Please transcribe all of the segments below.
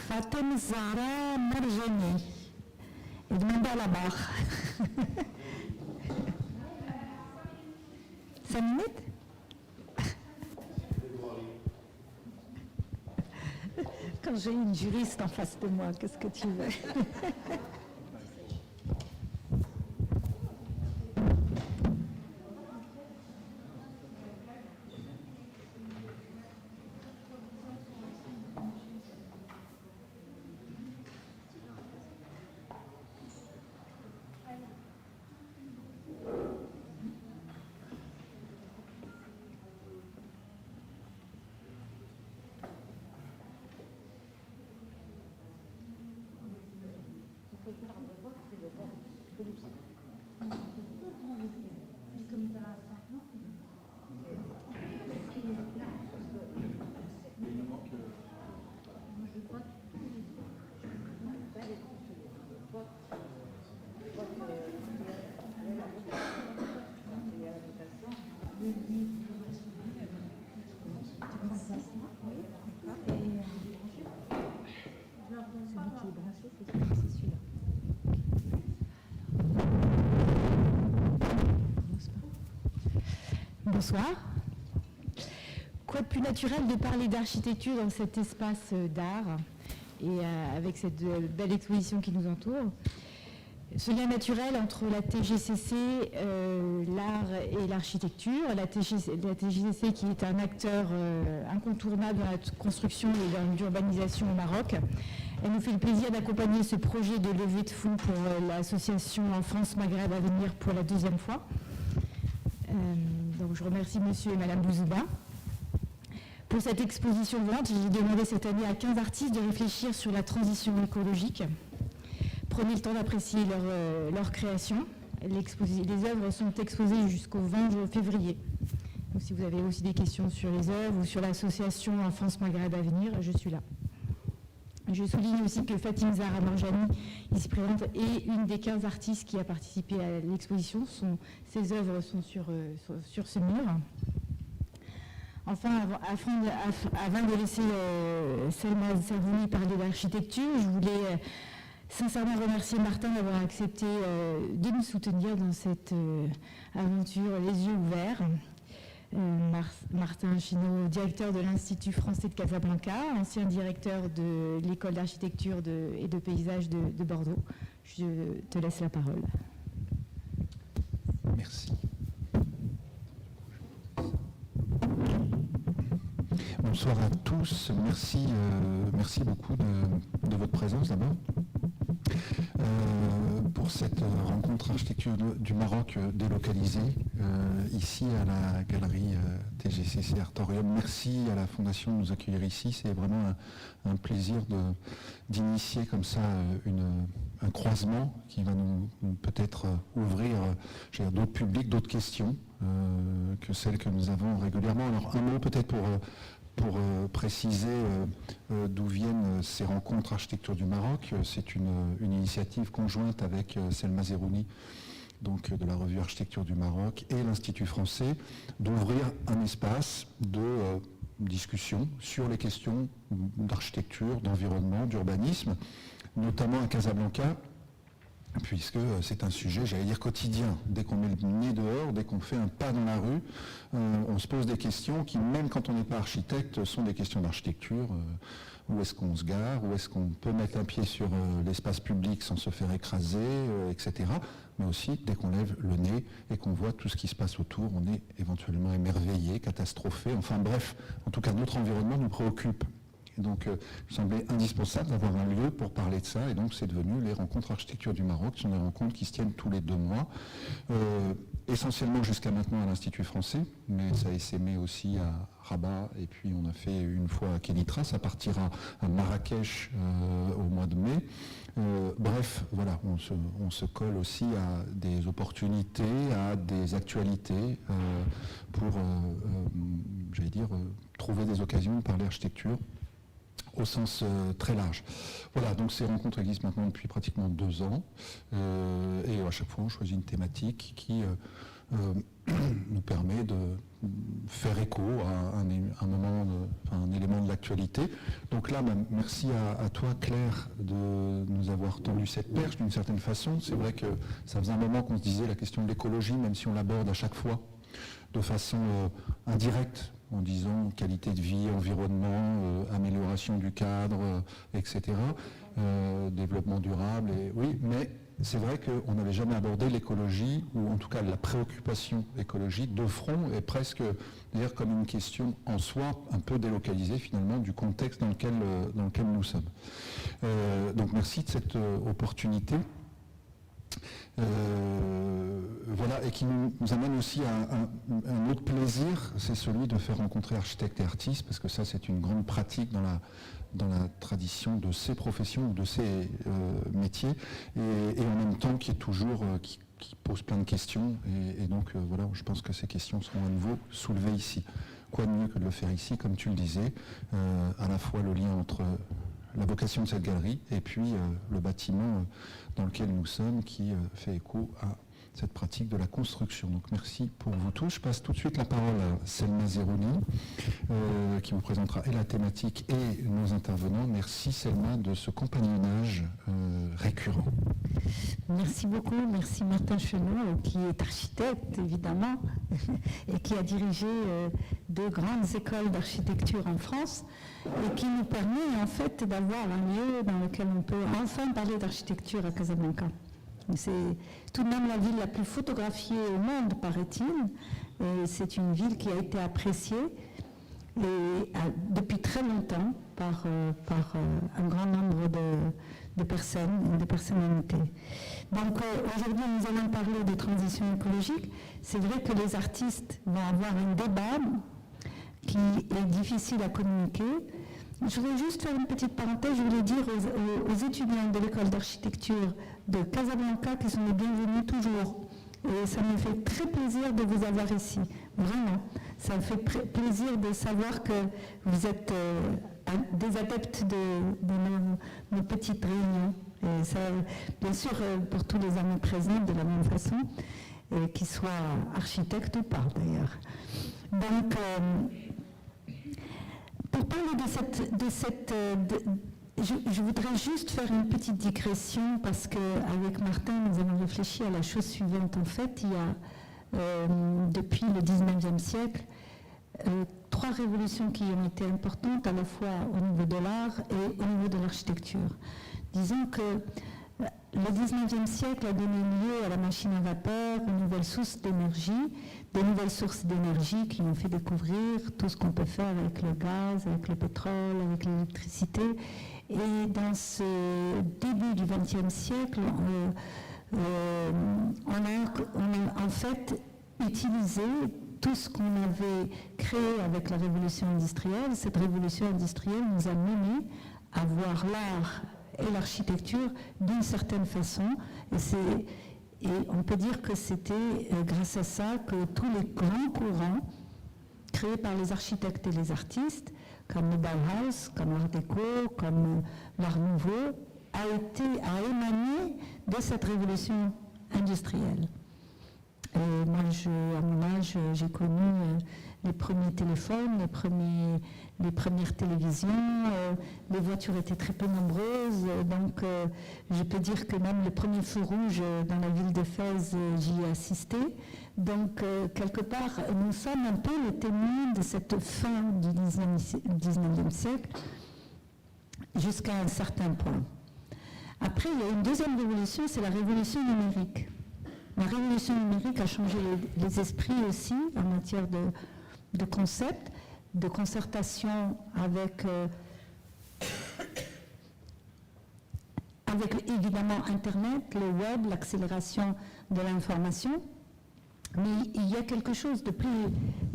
Fatem Zahra Marjani. Et demandez à la barre. 5 minutes? Quand j'ai une juriste en face de moi, qu'est-ce que tu veux? Bonsoir. Quoi de plus naturel de parler d'architecture dans cet espace d'art et avec cette belle exposition qui nous entoure. Ce lien naturel entre la TGCC, l'art et l'architecture. La TGCC qui est un acteur incontournable dans la construction et dans l'urbanisation au Maroc. Elle nous fait le plaisir d'accompagner ce projet de levée de fonds pour l'association France Maghreb Avenir pour la 2e fois. Donc je remercie monsieur et madame Bouzouba. Pour cette exposition volante, j'ai demandé cette année à 15 artistes de réfléchir sur la transition écologique. Prenez le temps d'apprécier leur création. Les œuvres sont exposées jusqu'au 20 février. Donc si vous avez aussi des questions sur les œuvres ou sur l'association France Maghreb Avenir, je suis là. Je souligne aussi que Fatem Zahra Marjani, ici présente, est une des 15 artistes qui a participé à l'exposition. Ses œuvres sont sur ce mur. Enfin, avant de laisser Selma Servouni parler d'architecture, je voulais sincèrement remercier Martin d'avoir accepté de nous soutenir dans cette aventure les yeux ouverts. Martin Chinot, directeur de l'Institut français de Casablanca, ancien directeur de l'école d'architecture et de paysage de Bordeaux. Je te laisse la parole. Merci. Bonsoir à tous. Merci beaucoup de votre présence d'abord. Pour cette rencontre architecture du Maroc délocalisée ici à la galerie TGCC Artorium. Merci à la Fondation de nous accueillir ici. C'est vraiment un plaisir d'initier comme ça un croisement qui va nous peut-être ouvrir d'autres publics, d'autres questions que celles que nous avons régulièrement. Alors un mot peut-être pour préciser d'où viennent ces rencontres architecture du Maroc. C'est une initiative conjointe avec Selma Servouni, donc de la revue Architecture du Maroc, et l'Institut français, d'ouvrir un espace de discussion sur les questions d'architecture, d'environnement, d'urbanisme, notamment à Casablanca, puisque c'est un sujet, j'allais dire, quotidien. Dès qu'on met le nez dehors, dès qu'on fait un pas dans la rue, on se pose des questions qui, même quand on n'est pas architecte, sont des questions d'architecture. Où est-ce qu'on se gare? Où est-ce qu'on peut mettre un pied sur l'espace public sans se faire écraser, etc. Mais aussi, dès qu'on lève le nez et qu'on voit tout ce qui se passe autour, on est éventuellement émerveillé, catastrophé. Enfin bref, en tout cas, notre environnement nous préoccupe. Et donc, il me semblait indispensable d'avoir un lieu pour parler de ça. Et donc, c'est devenu les rencontres architecture du Maroc. Ce sont des rencontres qui se tiennent tous les 2 mois. Essentiellement jusqu'à maintenant à l'Institut français, mais ça a essaimé aussi à Rabat. Et puis, on a fait une fois à Kénitra. Ça partira à Marrakech au mois de mai. Bref, voilà, on se colle aussi à des opportunités, à des actualités pour, j'allais dire, trouver des occasions de parler architecture au sens très large. Voilà, donc ces rencontres existent maintenant depuis pratiquement 2 ans, et à chaque fois on choisit une thématique qui nous permet de faire écho à un élément de l'actualité. Donc là, merci à toi Claire de nous avoir tendu cette perche d'une certaine façon. C'est vrai que ça faisait un moment qu'on se disait la question de l'écologie, même si on l'aborde à chaque fois de façon indirecte, en disant qualité de vie, environnement, amélioration du cadre, etc., développement durable, oui, mais c'est vrai qu'on n'avait jamais abordé l'écologie, ou en tout cas la préoccupation écologique de front, et presque d'ailleurs comme une question en soi, un peu délocalisée finalement du contexte dans lequel nous sommes. Donc merci de cette opportunité. Voilà, et qui nous amène aussi à un autre plaisir, c'est celui de faire rencontrer architectes et artistes, parce que ça c'est une grande pratique dans la tradition de ces professions ou de ces métiers, et en même temps qui est toujours qui pose plein de questions, et donc voilà, je pense que ces questions seront à nouveau soulevées ici. Quoi de mieux que de le faire ici, comme tu le disais, à la fois le lien entre la vocation de cette galerie et puis le bâtiment dans lequel nous sommes, qui fait écho à cette pratique de la construction. Donc merci pour vous tous. Je passe tout de suite la parole à Selma Zerouni, qui vous présentera et la thématique et nos intervenants. Merci Selma de ce compagnonnage récurrent. Merci beaucoup, merci Martin Chenot, qui est architecte évidemment, et qui a dirigé 2 grandes écoles d'architecture en France, et qui nous permet en fait d'avoir un lieu dans lequel on peut enfin parler d'architecture à Casablanca. C'est tout de même la ville la plus photographiée au monde, paraît-il, et c'est une ville qui a été appréciée depuis très longtemps par un grand nombre de personnes et de personnalités. Donc aujourd'hui, nous allons parler de transition écologique. C'est vrai que les artistes vont avoir un débat qui est difficile à communiquer. Je voudrais juste faire une petite parenthèse. Je voulais dire aux étudiants de l'école d'architecture de Casablanca qu'ils sont les bienvenus toujours. Et ça me fait très plaisir de vous avoir ici. Vraiment. Ça me fait plaisir de savoir que vous êtes des adeptes de nos petites réunions. Et ça, bien sûr, pour tous les amis présents, de la même façon, qu'ils soient architectes ou pas, d'ailleurs. Donc, pour parler je voudrais juste faire une petite digression, parce qu'avec Martin, nous avons réfléchi à la chose suivante. En fait, il y a, depuis le 19e siècle, 3 révolutions qui ont été importantes, à la fois au niveau de l'art et au niveau de l'architecture. Disons que le 19e siècle a donné lieu à la machine à vapeur, aux nouvelles sources d'énergie, des nouvelles sources d'énergie qui ont fait découvrir tout ce qu'on peut faire avec le gaz, avec le pétrole, avec l'électricité. Et dans ce début du XXe siècle, on a en fait utilisé tout ce qu'on avait créé avec la révolution industrielle. Cette révolution industrielle nous a mené à voir l'art et l'architecture d'une certaine façon. Et on peut dire que c'était grâce à ça que tous les grands courants créés par les architectes et les artistes, comme le Bauhaus, comme l'Art déco, comme l'Art nouveau, a émané de cette révolution industrielle. Et moi, à mon âge, j'ai connu les premiers téléphones, les premières télévisions, les voitures étaient très peu nombreuses, donc je peux dire que même le premier feu rouge dans la ville de Fès, j'y ai assisté. Donc, quelque part, nous sommes un peu les témoins de cette fin du 19e siècle jusqu'à un certain point. Après, il y a une deuxième révolution, c'est la révolution numérique. La révolution numérique a changé les esprits aussi en matière de concepts, de concertation avec évidemment Internet, le web, l'accélération de l'information. Mais il y a quelque chose de plus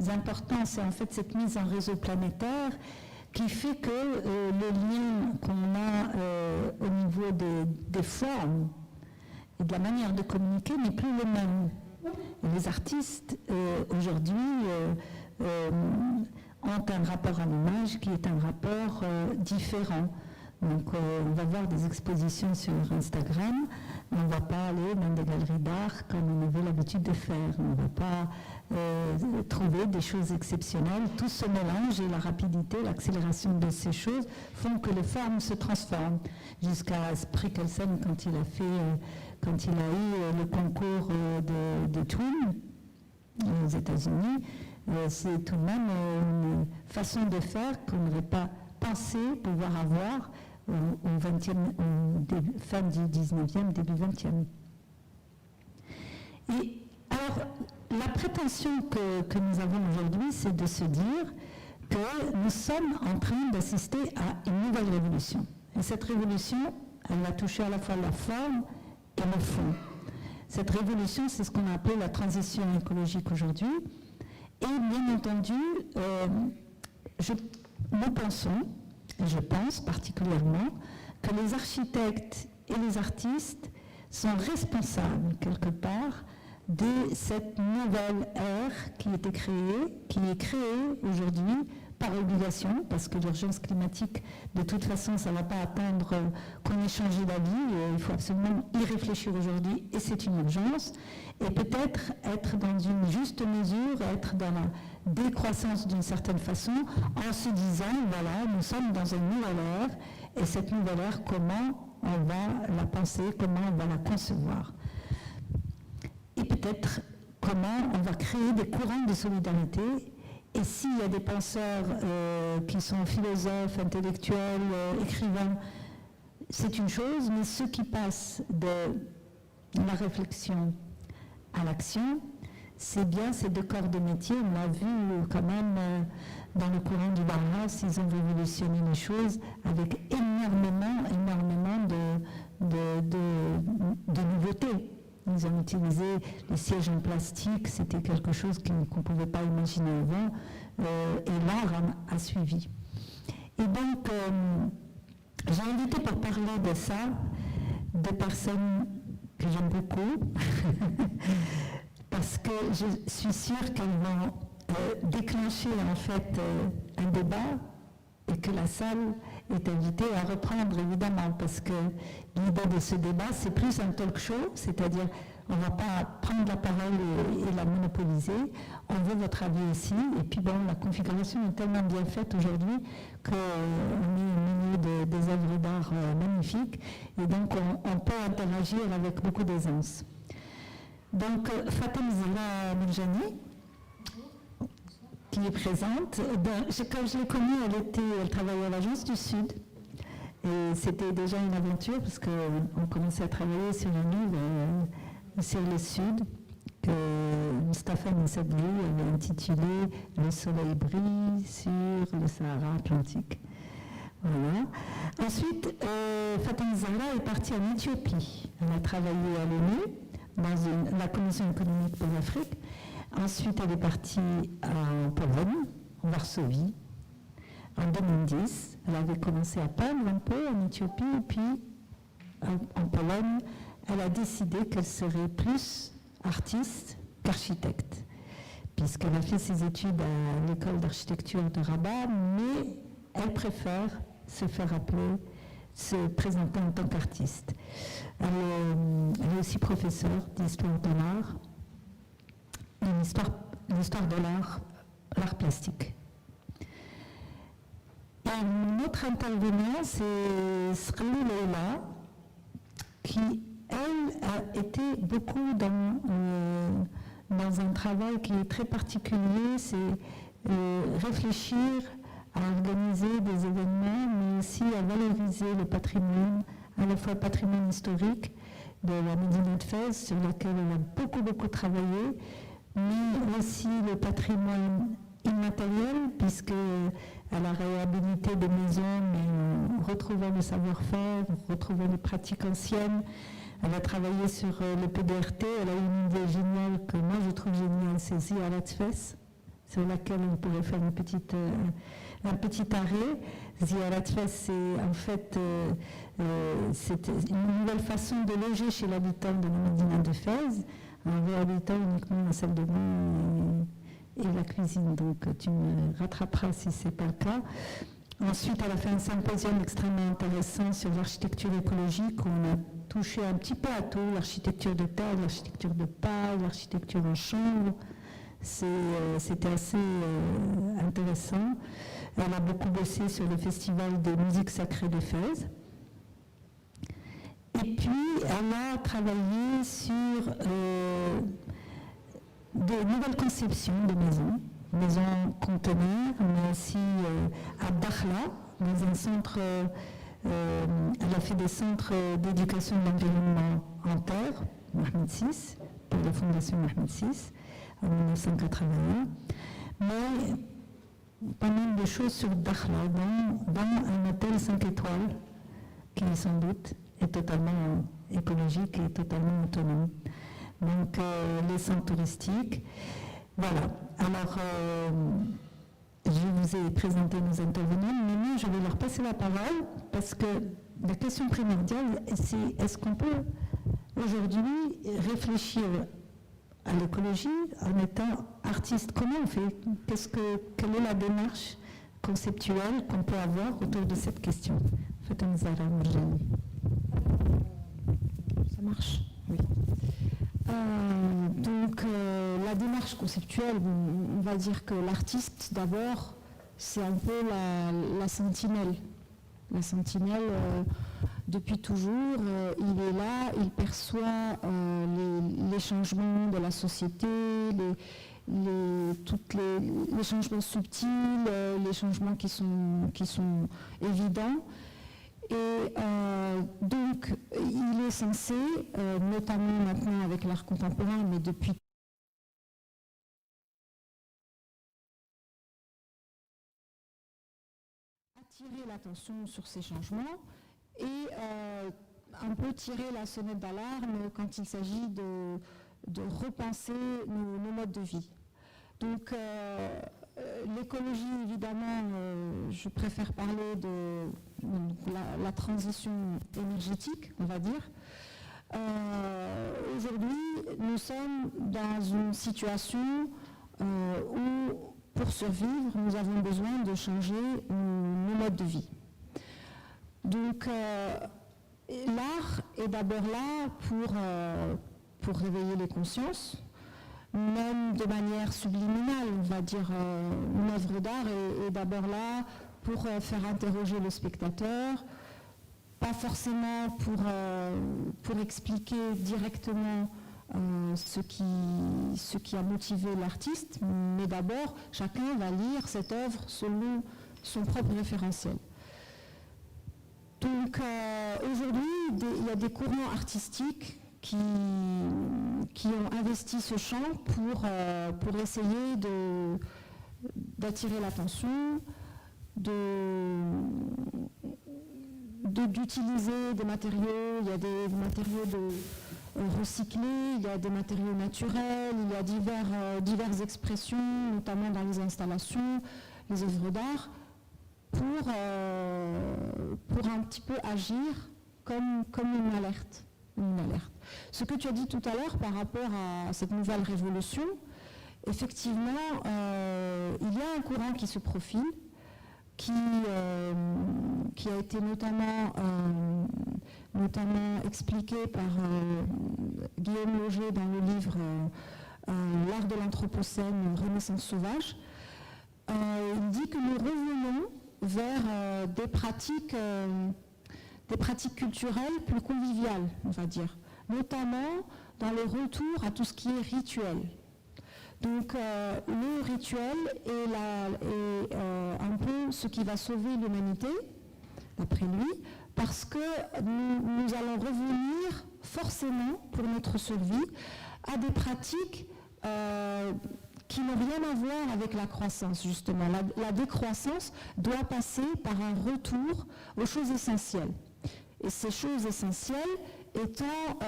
important, c'est en fait cette mise en réseau planétaire qui fait que le lien qu'on a au niveau des formes et de la manière de communiquer n'est plus le même. Et les artistes, aujourd'hui, ont un rapport à l'image qui est un rapport différent. Donc on va voir des expositions sur Instagram, on ne va pas aller dans des galeries d'art comme on avait l'habitude de faire, on ne va pas trouver des choses exceptionnelles. Tout se mélange et la rapidité, l'accélération de ces choses font que les formes se transforment. Jusqu'à Sprickelsen, quand il a eu le concours de Twin aux États-Unis, c'est tout de même une façon de faire qu'on n'aurait pas pensé pouvoir avoir au fin du 19e, début 20e. Et alors, la prétention que nous avons aujourd'hui, c'est de se dire que nous sommes en train d'assister à une nouvelle révolution. Et cette révolution, elle va toucher à la fois la forme et le fond. Cette révolution, c'est ce qu'on a appelé la transition écologique aujourd'hui. Et bien entendu, nous pensons, et je pense particulièrement, que les architectes et les artistes sont responsables, quelque part, de cette nouvelle ère qui est créée aujourd'hui par obligation, parce que l'urgence climatique, de toute façon, ça ne va pas attendre qu'on ait changé d'avis, il faut absolument y réfléchir aujourd'hui, et c'est une urgence, et peut-être être dans une juste mesure, être dans la décroissance d'une certaine façon, en se disant, voilà, nous sommes dans une nouvelle ère, et cette nouvelle ère, comment on va la penser, comment on va la concevoir. Et peut-être comment on va créer des courants de solidarité. Et s'il y a des penseurs qui sont philosophes, intellectuels, écrivains, c'est une chose, mais ceux qui passent de la réflexion à l'action, c'est bien ces deux corps de métier. On l'a vu quand même dans le courant du Bauhaus, ils ont révolutionné les choses avec énormément de nouveautés. Ils ont utilisé les sièges en plastique, c'était quelque chose qu'on ne pouvait pas imaginer avant, et l'art a suivi. Et donc, j'ai invité pour parler de ça des personnes que j'aime beaucoup, parce que je suis sûre qu'elles vont déclencher en fait un débat, et que la salle est invitée à reprendre, évidemment, parce que l'idée de ce débat, c'est plus un talk show, c'est-à-dire on ne va pas prendre la parole et la monopoliser, on veut votre avis aussi, et puis bon, la configuration est tellement bien faite aujourd'hui qu'on est au milieu des œuvres d'art magnifiques, et donc on peut interagir avec beaucoup d'aisance. Donc, Fatem Zahra Mourjani, qui est présente. Quand je l'ai connue, elle travaillait à l'Agence du Sud. Et c'était déjà une aventure parce qu'on commençait à travailler sur un livre sur le Sud que Mustapha Nissadli avait intitulé « Le soleil brille sur le Sahara Atlantique ». Voilà. Ensuite, Fatem Zahra est partie en Éthiopie. Elle a travaillé à l'ONU, dans la Commission économique pour l'Afrique. Ensuite, elle est partie en Pologne, en Varsovie, en 2010. Elle avait commencé à peindre un peu en Éthiopie, et puis en Pologne, elle a décidé qu'elle serait plus artiste qu'architecte, puisqu'elle a fait ses études à l'école d'architecture de Rabat, mais elle préfère se faire appeler, se présenter en tant qu'artiste. Elle est aussi professeure d'histoire de l'art, l'histoire de l'art plastique. Et notre intervenant, c'est Srelou Leila, qui, elle, a été beaucoup dans un travail qui est très particulier, c'est réfléchir à organiser des événements, mais aussi à valoriser le patrimoine, à la fois le patrimoine historique de la Médina de Fès, sur lequel elle a beaucoup travaillé, mais aussi le patrimoine immatériel, puisqu'elle a réhabilité des maisons, mais en retrouvant le savoir-faire, en retrouvant les pratiques anciennes. Elle a travaillé sur le PDRT, elle a eu une idée géniale que moi je trouve géniale, c'est Ziyarat Fès, sur laquelle on pourrait faire un petit arrêt. Ziyarat Fès, c'est en fait c'est une nouvelle façon de loger chez l'habitant de la Médina de Fès, en réhabilitant uniquement la salle de bain et la cuisine. Donc tu me rattraperas si ce n'est pas le cas. Ensuite, elle a fait un symposium extrêmement intéressant sur l'architecture écologique. On a touché un petit peu à tout, l'architecture de terre, l'architecture de paille, l'architecture en chambre. C'était assez intéressant. Elle a beaucoup bossé sur le festival de musique sacrée de Fès. Et puis, elle a travaillé sur de nouvelles conceptions de maisons conteneurs, mais aussi à Dakhla, dans un centre. Elle a fait des centres d'éducation de l'environnement en terre, Mohamed VI, pour la Fondation Mohamed VI, en 1981. Mais pas mal de choses sur Dakhla, dans un hôtel 5 étoiles, qui sans doute est totalement écologique et totalement autonome. Donc, les centres touristiques. Voilà. Alors, je vous ai présenté nos intervenants. Maintenant, je vais leur passer la parole parce que la question primordiale, c'est est-ce qu'on peut aujourd'hui réfléchir à l'écologie en étant artiste? Comment on fait? Quelle est la démarche conceptuelle qu'on peut avoir autour de cette question? Fatem Zahra Mourjani. Ça marche? Oui. Donc, la démarche conceptuelle, on va dire que l'artiste, d'abord, c'est un peu la sentinelle. La sentinelle, depuis toujours, il est là, il perçoit les changements de la société, les changements subtils, les changements qui sont évidents. Et donc, il est censé, notamment maintenant avec l'art contemporain, mais depuis attirer l'attention sur ces changements et un peu tirer la sonnette d'alarme quand il s'agit de repenser nos modes de vie. Donc, l'écologie, évidemment, je préfère parler de la transition énergétique, on va dire. Aujourd'hui, nous sommes dans une situation où, pour survivre, nous avons besoin de changer nos modes de vie. Donc, l'art est d'abord là pour réveiller les consciences, même de manière subliminale, on va dire. Une œuvre d'art est d'abord là pour faire interroger le spectateur, pas forcément pour expliquer directement ce qui a motivé l'artiste, mais d'abord, chacun va lire cette œuvre selon son propre référentiel. Donc, aujourd'hui, il y a des courants artistiques qui ont investi ce champ pour essayer d'attirer l'attention, d'utiliser des matériaux. Il y a des matériaux recyclés, il y a des matériaux naturels, il y a diverses expressions, notamment dans les installations, les œuvres d'art, pour un petit peu agir comme une alerte. Ce que tu as dit tout à l'heure par rapport à cette nouvelle révolution, effectivement, il y a un courant qui se profile, qui a été notamment expliqué par Guillaume Loger dans le livre L'art de l'Anthropocène, Renaissance sauvage. Il dit que nous revenons vers des pratiques culturelles plus conviviales, on va dire, notamment dans le retour à tout ce qui est rituel. Donc le rituel est un peu ce qui va sauver l'humanité, d'après lui, parce que nous allons revenir forcément, pour notre survie, à des pratiques qui n'ont rien à voir avec la croissance, justement. La décroissance doit passer par un retour aux choses essentielles. Et ces choses essentielles étant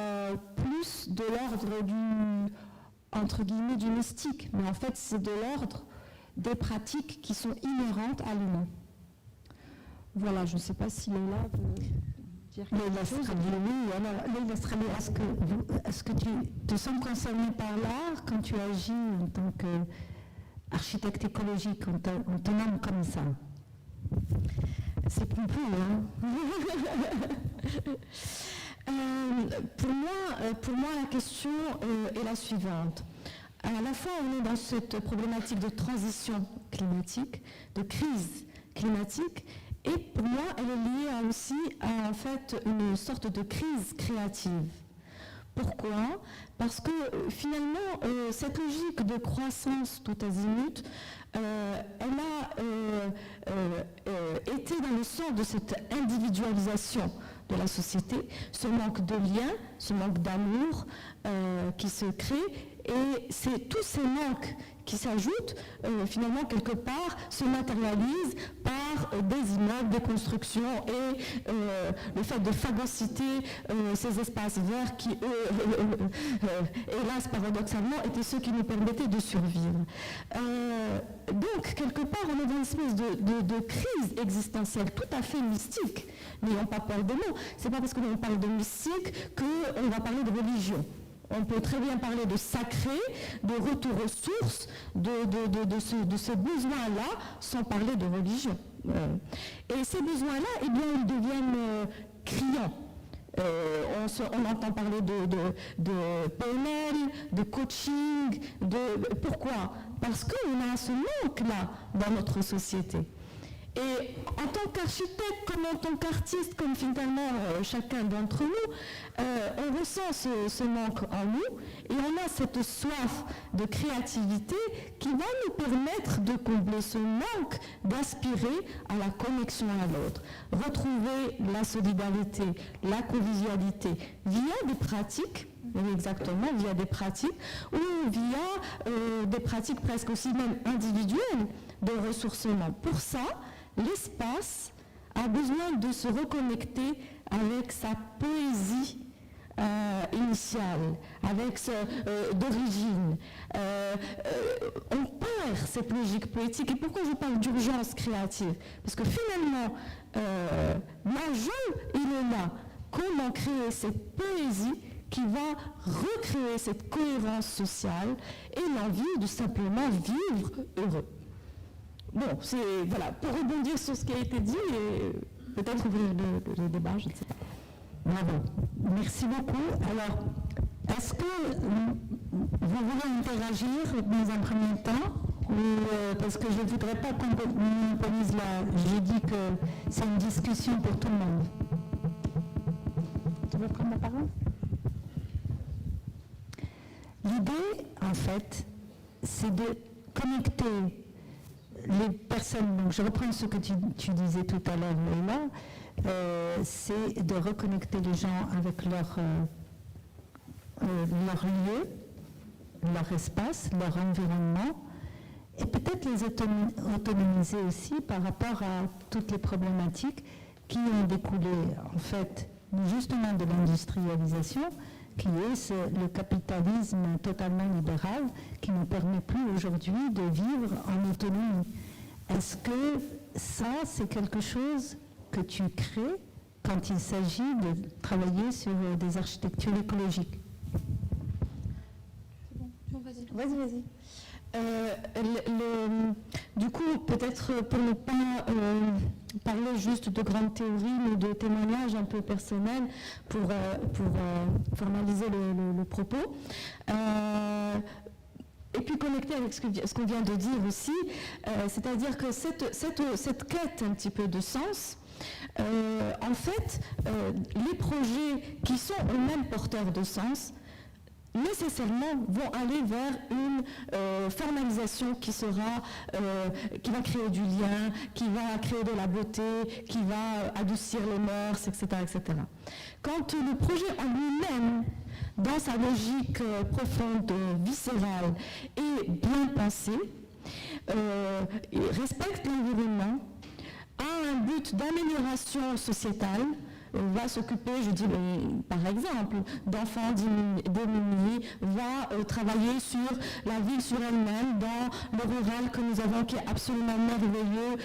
plus de l'ordre entre guillemets, du mystique, mais en fait, c'est de l'ordre des pratiques qui sont inhérentes à l'humain. Voilà, je ne sais pas si Leïla veut dire quelque chose. Oui, alors, Leïla Strali, est-ce que tu te sens concernée par l'art quand tu agis en tant architecte écologique, on te nomme comme ça. C'est pompeux, hein. Pour moi, la question est la suivante. À la fois, on est dans cette problématique de transition climatique, de crise climatique, et pour moi, elle est liée aussi à en fait une sorte de crise créative. Pourquoi ? Parce que finalement, cette logique de croissance tout azimut, elle a été dans le sens de cette individualisation de la société, ce manque de lien, ce manque d'amour qui se crée, et c'est tous ces manques qui s'ajoutent, finalement, quelque part, se matérialisent par des immeubles, des constructions et le fait de phagocyter ces espaces verts qui, hélas, paradoxalement, étaient ceux qui nous permettaient de survivre. Donc, quelque part, on est dans une espèce de crise existentielle tout à fait mystique. N'ayons pas peur des mots. C'est pas parce que l'on parle de mystique qu'on va parler de religion. On peut très bien parler de sacré, de retour aux sources, de ce besoin-là, sans parler de religion. Et ces besoins-là, eh bien, ils deviennent criants. On entend parler de PNL, de coaching, pourquoi ? Parce qu'on a ce manque-là dans notre société. Et en tant qu'architecte, comme en tant qu'artiste, comme finalement chacun d'entre nous, on ressent ce manque en nous et on a cette soif de créativité qui va nous permettre de combler ce manque, d'aspirer à la connexion à l'autre, retrouver la solidarité, la convivialité via des pratiques. Exactement, via des pratiques ou via des pratiques presque aussi même individuelles de ressourcement. Pour ça, l'espace a besoin de se reconnecter avec sa poésie initiale, avec d'origine. On perd cette logique poétique. Et pourquoi je parle d'urgence créative ? Parce que finalement, l'enjeu, il est là. Comment créer cette poésie qui va recréer cette cohérence sociale et l'envie de simplement vivre heureux. Bon, c'est voilà, pour rebondir sur ce qui a été dit et peut-être ouvrir le débat, je ne sais pas. Bravo, merci beaucoup. Alors, est-ce que vous voulez interagir dans un premier temps ou, parce que je ne voudrais pas qu'on monopolise je dis que c'est une discussion pour tout le monde. Tu veux prendre la parole ? L'idée, en fait, c'est de connecter les personnes. Donc, je reprends ce que tu disais tout à l'heure, Leïla, c'est de reconnecter les gens avec leur lieu, leur espace, leur environnement, et peut-être les autonomiser aussi par rapport à toutes les problématiques qui ont découlé, en fait, justement de l'industrialisation, qui est le capitalisme totalement libéral qui ne permet plus aujourd'hui de vivre en autonomie. Est-ce que ça, c'est quelque chose que tu crées quand il s'agit de travailler sur des architectures écologiques ? Vas-y. Du coup, peut-être pour ne pas parler juste de grandes théories, mais de témoignages un peu personnels pour formaliser le propos. Et puis connecter avec ce qu'on vient de dire aussi, c'est-à-dire que cette quête un petit peu de sens, en fait, les projets qui sont eux-mêmes porteurs de sens, nécessairement vont aller vers une formalisation qui va créer du lien, qui va créer de la beauté, qui va adoucir les mœurs, etc., etc. Quand le projet en lui-même, dans sa logique profonde, viscérale et bien pensée, respecte l'environnement, a un but d'amélioration sociétale, va s'occuper, je dis par exemple, d'enfants démunis, va travailler sur la ville sur elle-même, dans le rural que nous avons, qui est absolument merveilleux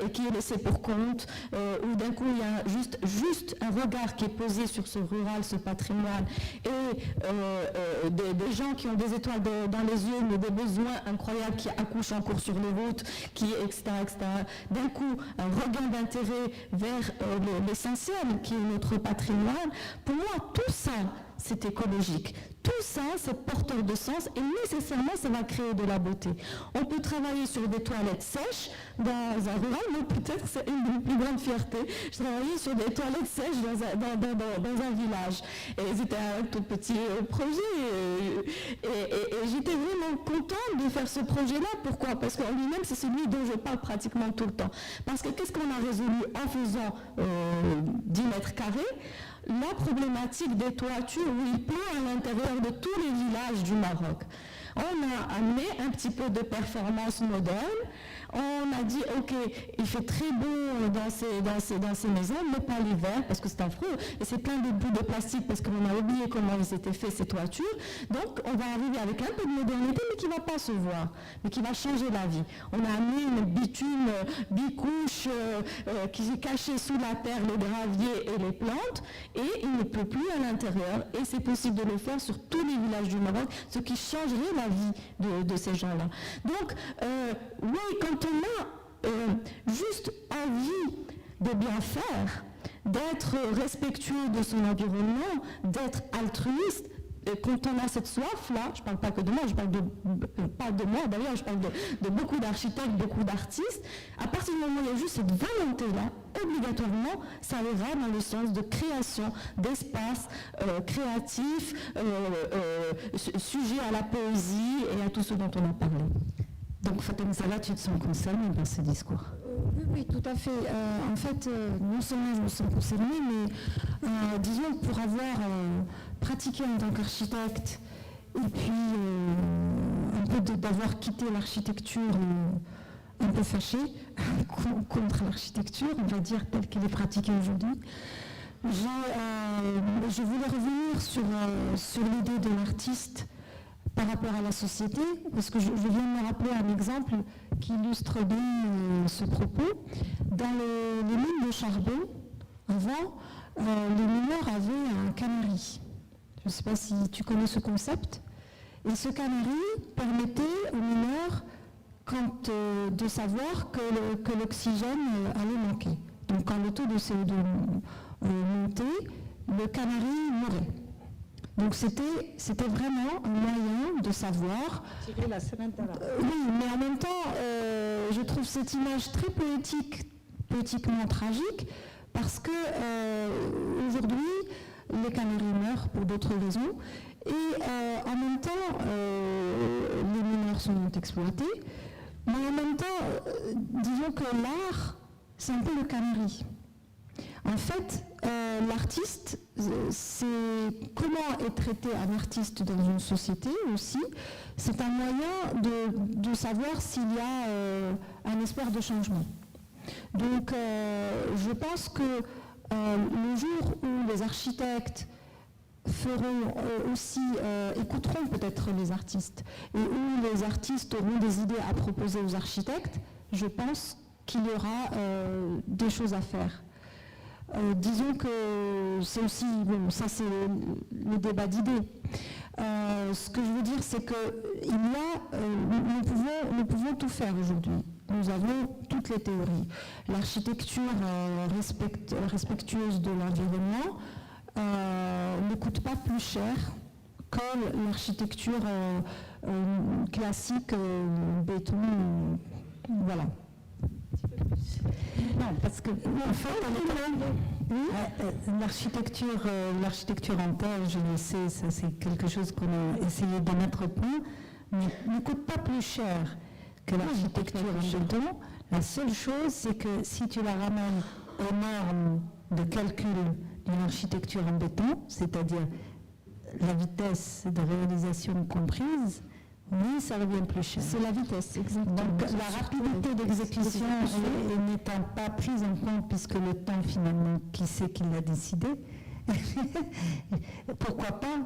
et qui est laissé pour compte, où d'un coup il y a juste un regard qui est posé sur ce rural, ce patrimoine, et des gens qui ont des étoiles dans les yeux, mais des besoins incroyables, qui accouchent en cours sur les routes, etc. D'un coup, un regain d'intérêt vers l'essentiel, qui est notre patrimoine. Pour moi, tout ça, c'est écologique. Tout ça, c'est porteur de sens et nécessairement, ça va créer de la beauté. On peut travailler sur des toilettes sèches dans un rural, mais peut-être c'est une de mes plus grandes fiertés. Je travaillais sur des toilettes sèches dans un village. Et c'était un tout petit projet. Et j'étais vraiment contente de faire ce projet-là. Pourquoi ? Parce qu'en lui-même, c'est celui dont je parle pratiquement tout le temps. Parce que qu'est-ce qu'on a résolu en faisant 10 mètres carrés ? La problématique des toitures où il pleut à l'intérieur de tous les villages du Maroc. On a amené un petit peu de performance moderne. On a dit, ok, il fait très beau dans ces maisons, mais pas l'hiver, parce que c'est affreux. Et c'est plein de bouts de plastique, parce qu'on a oublié comment ils étaient faits, ces toitures. Donc, on va arriver avec un peu de modernité, mais qui ne va pas se voir, mais qui va changer la vie. On a amené une bitume bicouche qui est cachée sous la terre, le gravier et les plantes, et il ne pleut plus à l'intérieur. Et c'est possible de le faire sur tous les villages du Maroc, ce qui changerait la vie de ces gens-là. Donc, oui, quand on a juste envie de bien faire, d'être respectueux de son environnement, d'être altruiste, quand on a cette soif-là, je ne parle pas que de moi, je parle pas de moi d'ailleurs, je parle de beaucoup d'architectes, beaucoup d'artistes, à partir du moment où il y a juste cette volonté-là, obligatoirement, ça ira dans le sens de création d'espaces créatifs, sujet à la poésie et à tout ce dont on a parlé. Donc Fatem Salah, tu te sens concernée par ce discours ? Oui, tout à fait. En fait, non seulement je me sens concernée, mais disons pour avoir pratiqué en tant qu'architecte et puis un peu d'avoir quitté l'architecture un peu fâchée contre l'architecture, on va dire telle qu'elle est pratiquée aujourd'hui, je voulais revenir sur l'idée de l'artiste par rapport à la société, parce que je viens de me rappeler un exemple qui illustre bien ce propos. Dans les mines de charbon, avant, les mineurs avaient un canari. Je ne sais pas si tu connais ce concept. Et ce canari permettait aux mineurs de savoir que l'oxygène allait manquer. Donc quand le taux de CO2 montait, le canari mourait. Donc c'était vraiment un moyen de savoir. Tirer la semaine d'avant. Oui, mais en même temps, je trouve cette image très poétiquement tragique, parce que aujourd'hui, les canaris meurent pour d'autres raisons, et en même temps, les mineurs sont exploités, mais en même temps, disons que l'art, c'est un peu le canari. En fait, l'artiste, c'est comment est traité un artiste dans une société aussi. C'est un moyen de savoir s'il y a un espoir de changement. Donc, je pense que le jour où les architectes écouteront peut-être les artistes, et où les artistes auront des idées à proposer aux architectes, je pense qu'il y aura des choses à faire. Disons que c'est aussi, bon, ça c'est le débat d'idées. Ce que je veux dire, c'est que nous pouvons tout faire aujourd'hui. Nous avons toutes les théories. L'architecture respectueuse de l'environnement ne coûte pas plus cher que l'architecture classique, béton, voilà. Non, parce que en fait, l'architecture en terre, je le sais, ça c'est quelque chose qu'on a essayé de mettre au point, mais ne coûte pas plus cher que l'architecture en béton. La seule chose, c'est que si tu la ramènes aux normes de calcul d'une architecture en béton, c'est-à-dire la vitesse de réalisation comprise, Oui, ça revient plus cher. C'est la vitesse, exactement. Donc la rapidité d'exécution n'étant pas prise en compte, puisque le temps finalement, qui c'est qui l'a décidé? Pourquoi pas,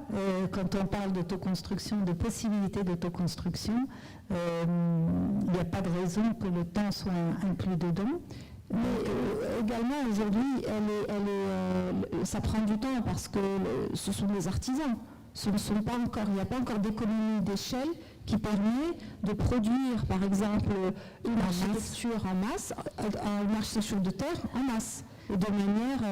quand on parle d'autoconstruction, de possibilité d'autoconstruction, il n'y a pas de raison que le temps soit inclus dedans. Mais également aujourd'hui, ça prend du temps parce que ce sont des artisans. Ce ne sont pas encore, il n'y a pas encore d'économie d'échelle qui permet de produire, par exemple, une architecture en masse, une architecture de terre en masse, et de manière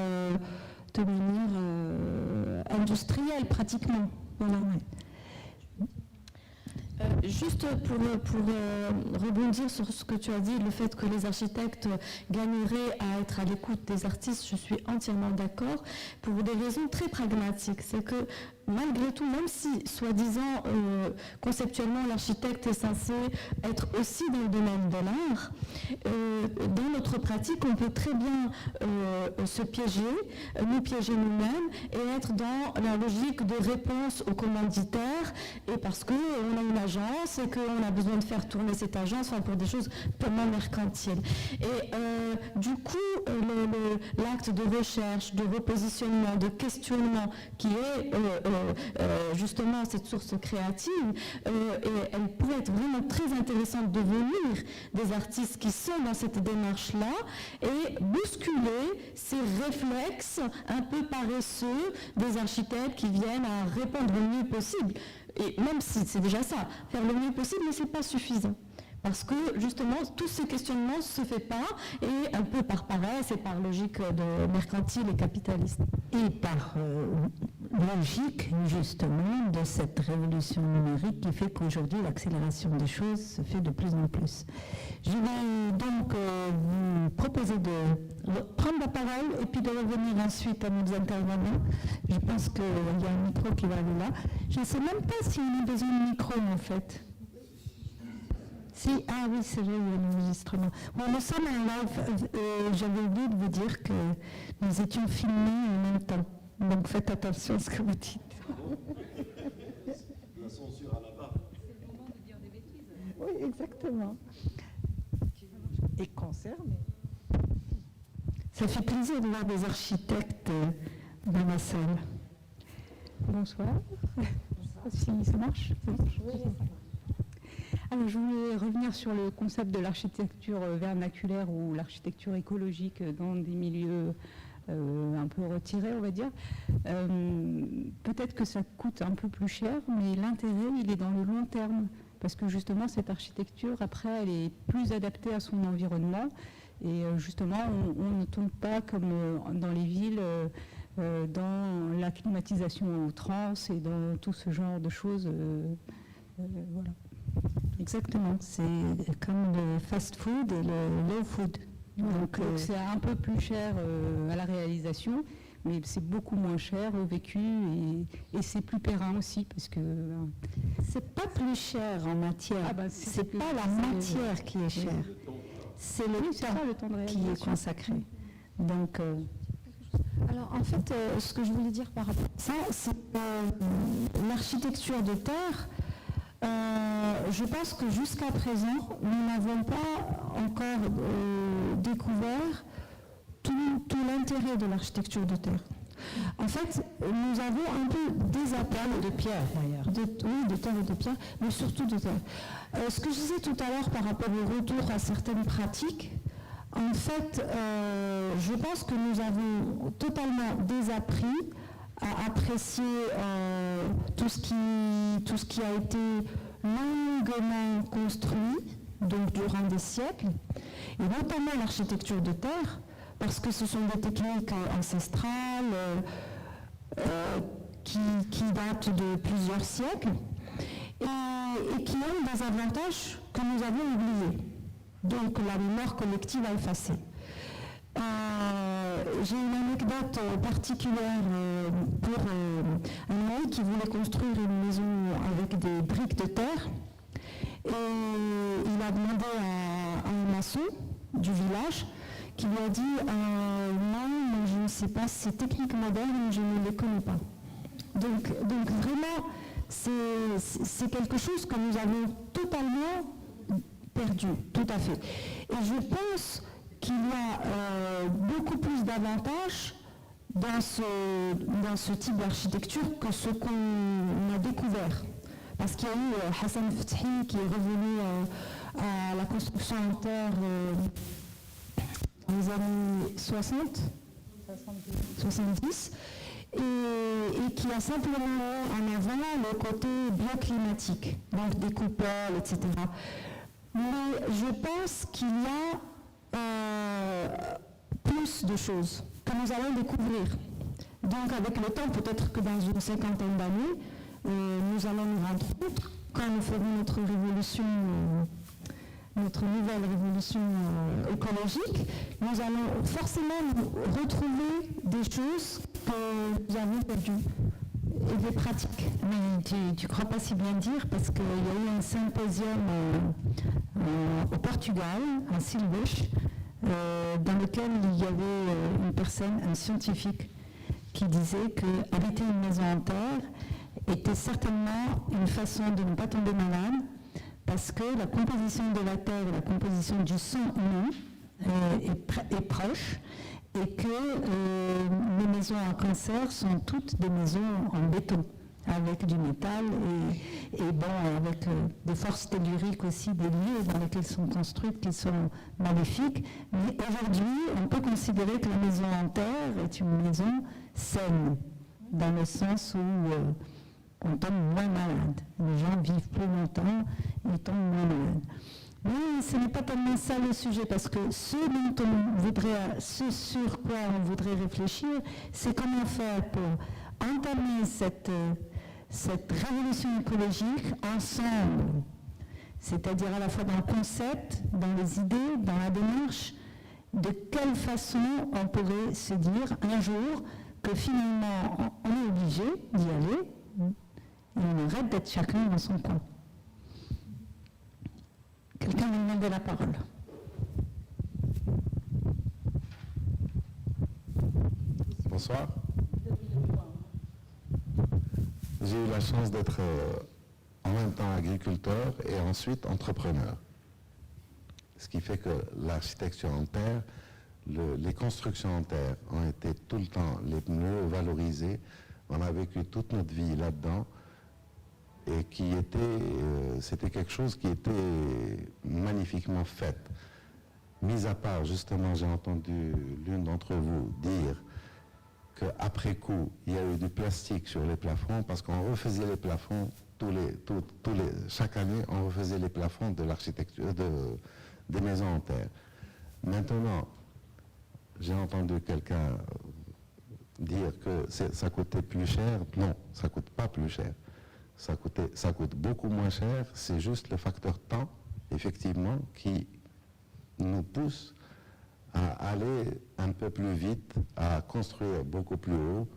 industrielle pratiquement. Voilà. Juste pour rebondir sur ce que tu as dit, le fait que les architectes gagneraient à être à l'écoute des artistes, je suis entièrement d'accord, pour des raisons très pragmatiques. C'est que malgré tout, même si, soi-disant, conceptuellement, l'architecte est censé être aussi dans le domaine de l'art, dans notre pratique, on peut très bien se piéger, nous piéger nous-mêmes et être dans la logique de réponse aux commanditaires, et parce qu'on a une agence et qu'on a besoin de faire tourner cette agence, enfin, pour des choses purement mercantiles. Et du coup, l'acte de recherche, de repositionnement, de questionnement qui est justement cette source créative, et elle pourrait être vraiment très intéressante de venir des artistes qui sont dans cette démarche-là et bousculer ces réflexes un peu paresseux des architectes qui viennent à répondre le mieux possible. Et même si c'est déjà ça, faire le mieux possible, mais ce n'est pas suffisant. Parce que justement, tous ces questionnements ne se font pas, et un peu par paresse et par logique de mercantile et capitaliste. Et par logique, justement, de cette révolution numérique qui fait qu'aujourd'hui, l'accélération des choses se fait de plus en plus. Je vais donc vous proposer de prendre la parole et puis de revenir ensuite à nos intervenants. Je pense qu'il y a un micro qui va aller là. Je ne sais même pas si on a besoin de micro, en fait. Si, ah oui, c'est vrai, il y a l'enregistrement. Bon, nous sommes en live. J'avais oublié de vous dire que nous étions filmés en même temps. Donc faites attention à ce que vous dites. La censure à la barre. C'est le moment de dire des bêtises. Oui, exactement. Et concerné. Ça fait plaisir de voir des architectes dans la salle. Bonsoir. Si ça marche. Oui, ça marche. Alors, je voulais revenir sur le concept de l'architecture vernaculaire ou l'architecture écologique dans des milieux un peu retirés, on va dire. Peut-être que ça coûte un peu plus cher, mais l'intérêt, il est dans le long terme, parce que justement, cette architecture, après, elle est plus adaptée à son environnement, et justement, on ne tombe pas comme dans les villes, dans la climatisation à outrance et dans tout ce genre de choses. Voilà. Exactement, c'est comme le fast-food et le low-food. Donc c'est un peu plus cher à la réalisation, mais c'est beaucoup moins cher au vécu et c'est plus périn aussi parce que... c'est pas plus cher en matière, c'est pas la matière qui est chère, c'est le temps de qui est consacré. Donc... Alors en fait, ce que je voulais dire par rapport à ça, c'est l'architecture de terre. Je pense que jusqu'à présent, nous n'avons pas encore découvert tout l'intérêt de l'architecture de terre. En fait, nous avons un peu des appels de pierre, d'ailleurs. Oui, de terre et de pierre, mais surtout de terre. Ce que je disais tout à l'heure par rapport au retour à certaines pratiques, en fait, je pense que nous avons totalement désappris à apprécier tout ce qui a été longuement construit, donc durant des siècles, et notamment l'architecture de terre, parce que ce sont des techniques ancestrales qui datent de plusieurs siècles et qui ont des avantages que nous avons oubliés. Donc la mémoire collective a effacé. J'ai une anecdote particulière pour un ami qui voulait construire une maison avec des briques de terre. Et il a demandé à un maçon du village qui lui a dit non, je ne sais pas, ces techniques modernes, je ne les connais pas. Donc vraiment, c'est quelque chose que nous avons totalement perdu, tout à fait. Et je pense qu'il y a beaucoup plus d'avantages dans ce type d'architecture que ce qu'on a découvert. Parce qu'il y a eu Hassan Fethi qui est revenu à la construction en terre dans les années 70, et qui a simplement mis en avant le côté bioclimatique, donc des coupoles, etc. Mais je pense qu'il y a plus de choses que nous allons découvrir. Donc avec le temps, peut-être que dans une cinquantaine d'années, nous allons nous rendre compte, quand nous ferons notre révolution, notre nouvelle révolution écologique, nous allons forcément retrouver des choses que nous avons perdues et des pratiques. Mais tu ne crois pas si bien dire, parce qu'il y a eu un symposium au Portugal, à Silves, dans lequel il y avait une personne, un scientifique, qui disait qu'habiter une maison en terre était certainement une façon de ne pas tomber malade, parce que la composition de la terre et la composition du sang humain est proche, et que les maisons à cancer sont toutes des maisons en béton, avec du métal et avec des forces telluriques aussi, des lieux dans lesquels sont construites qui sont maléfiques. Mais aujourd'hui, on peut considérer que la maison en terre est une maison saine, dans le sens où on tombe moins malade. Les gens vivent plus longtemps, ils tombent moins malades. Mais ce n'est pas tellement ça le sujet, parce que ce sur quoi on voudrait réfléchir, c'est comment faire pour entamer cette révolution écologique ensemble, c'est-à-dire à la fois dans le concept, dans les idées, dans la démarche, de quelle façon on pourrait se dire un jour que finalement on est obligé d'y aller et on arrête d'être chacun dans son coin. Quelqu'un me demande la parole. Bonsoir. J'ai eu la chance d'être en même temps agriculteur et ensuite entrepreneur. Ce qui fait que l'architecture en terre, les constructions en terre ont été tout le temps les mieux valorisées. On a vécu toute notre vie là-dedans et c'était quelque chose qui était magnifiquement fait. Mis à part, justement, j'ai entendu l'une d'entre vous dire qu'après coup, il y a eu du plastique sur les plafonds parce qu'on refaisait les plafonds chaque année, on refaisait les plafonds de l'architecture des maisons en terre. Maintenant, j'ai entendu quelqu'un dire que ça coûtait plus cher. Non, ça ne coûte pas plus cher. Ça coûte beaucoup moins cher. C'est juste le facteur temps, effectivement, qui nous pousse à aller un peu plus vite, à construire beaucoup plus haut